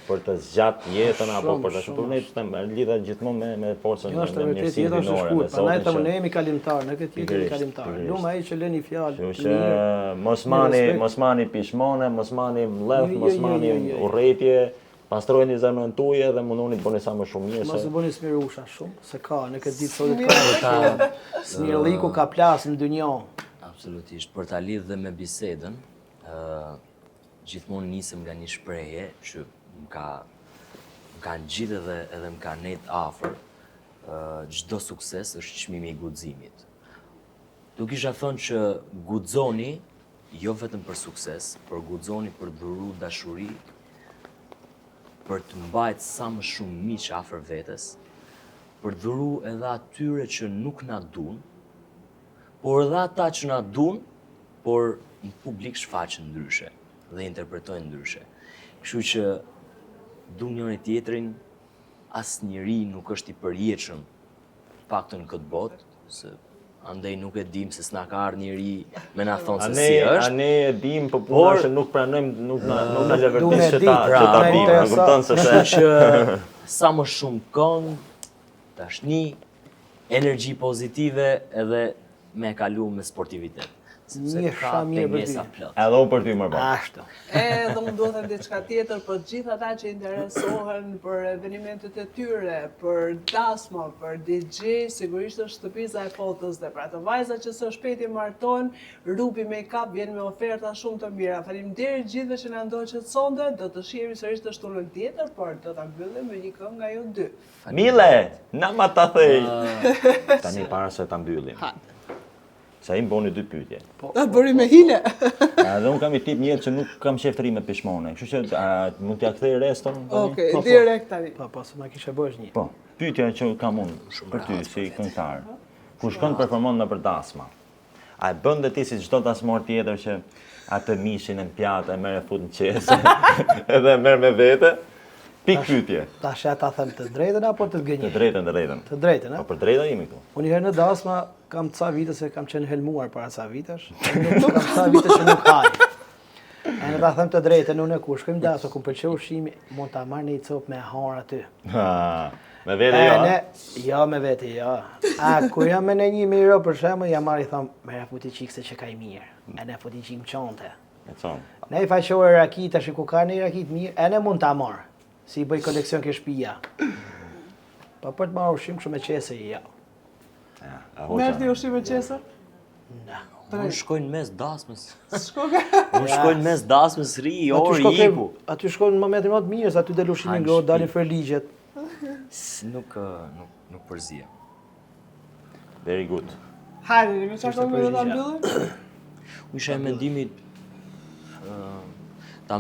për të zgjat jetën apo Shumë, për të shkuar ne të lidha gjithmonë me forcën Jo, është e vërtet, mirësinë jeta është e dinore. shkurtër, prandaj thamë ne jemi kalimtar, në këtë jetë jemi Pikërisht, kalimtar. pikërisht. Luma ai që lë një fjalë Kështu të që mirë. mos mani pishmone, mos mani mlef, Jo, mos jo, mani jo, jo, jo. urrëtie, pastrojeni zemrën tuaj dhe mundoni të bëni sa më shumë mirë Mos se u bëni smirusha shumë, se ka në këtë ditë sotit ka smirëlliku ka plasë në dynjë. Absolutisht, për ta lidhë dhe me bisedën, gjithmonë nisem nga një shprehje që më ka ngjitë edhe më ka nejt afër, çdo sukses është çmimi i guximit. Tu kisha thënë që guxoni jo vetëm për sukses, por guxoni për të dhuru dashuri, për të mbajtë sa më shumë miq afër vetes, për të dhuru edhe atyre që nuk na duan, por edhe ata që na duan, por në publik shfaqen ndryshe dhe interpretojnë ndryshe. Kështu që du njëri tjetrin, asnjëri nuk është i përjetshëm, paktën këtë botë, se andej nuk e dim se s'na ka ardhur njëri me na thonë se si është. Ne e dim, po puna është nuk pranojmë, nuk na lëvërtis që ta pra, dim, e kupton se Kështu që sa më shumë këngë, tashni, energji pozitive edhe me kalu me sportivitet. Sepse Një ka shamë mirë për pengesa ty. plot. edhe unë për ty më bërë. Ashtu. Edhe unë do të them diçka tjetër, për gjithë ata që interesohen për evenimentet e tyre, për dasma, për DJ, sigurisht është shtëpisa e fotos dhe për ato vajza që së shpejti martohen, Ruby Makeup vjen me oferta shumë të mira. Faleminderit gjithëve që na ndoqët sonte, do të shihemi sërish të shtunën tjetër, por do ta mbyllim me një këngë nga ju dy. Mile, na ma ta thej. Tani para se ta mbyllim. Sa i mboni dy pyetje. Ta bëri me hile. Edhe unë kam i tip njëtë që nuk kam sheftëri me pishmone. Kështu që mund t'ja kthej reston? Okej, direkt tani. Po, se ma kisha bësh një. Po, pyetja që kam unë për ty si këngëtar. Kur shkon të performon në për dasma, a e bën dhe ti si çdo dasmor tjetër që atë mishin e pjatë e merr e fut në qese edhe e merr me vete? Pik pyetje. Tash ja ta them të drejtën apo të Të gënjë? drejtën, të drejtën. Të drejtën, Po a? për drejta jemi këtu. Unë herë në dasma kam ca vite se kam qenë helmuar para ca vitesh. Nuk kam ca vite që nuk haj. E në ta them të drejtën, unë kur shkojmë dasma, ku pëlqeu ushqimi, mund ta marr në një copë me har aty. Me vete jo. Jo me vete, jo. A, kur jam me në 1.000 euro për shembull, ja marr i thom, merr futi çik se që ka i mirë. E ne futi çik çonte. E çon. Ne i faqore rakit, tash ku ka një rakit mirë, e ne mund ta marr. Si i bëj koleksion ke shtëpia. Pa për të marrë ushqim kështu me qese, ja. Merr ti ushqim me qesër? Unë shkoj në mes dasmës. Shkoka. Unë shkoj në mes dasmës, ri, Aty orë, shko ke- iku. Aty shkon në momentin më të mirë, se aty del ushqimi Hajnë ngrohtë, shtëpi. dalin fërligjet. Nuk përzia. Very good. Hajde, me çfarë këngë do ta mbyllim? Unë isha e mendimit ta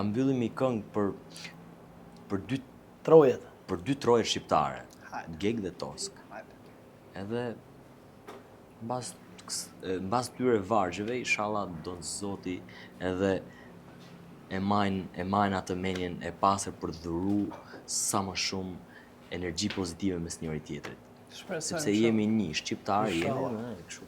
mbyllim i këngë Trojet. për dy troje shqiptare, Geg dhe Tosk. Edhe mbas këtyre vargjeve, inshallah do Zoti edhe e majnë atë menjen e pastër për të dhuru sa më shumë energji pozitive mes njëri tjetrit. Sepse jemi një shqiptar, jemi kështu.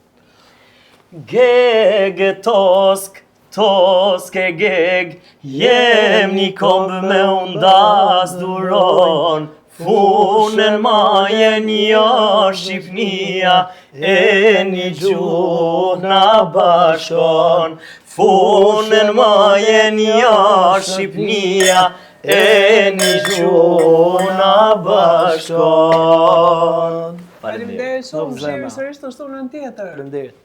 Geg e Tosk, Tosk e Geg, jem një kombë me undas duron, funën majen ja Shqipnia, e një gjuhë na bashkon. Funën majen ja Shqipnia, e një gjuhë na bashkon. Faleminderit shumë, shihemi sërish të shtunën tjetër. Faleminderit.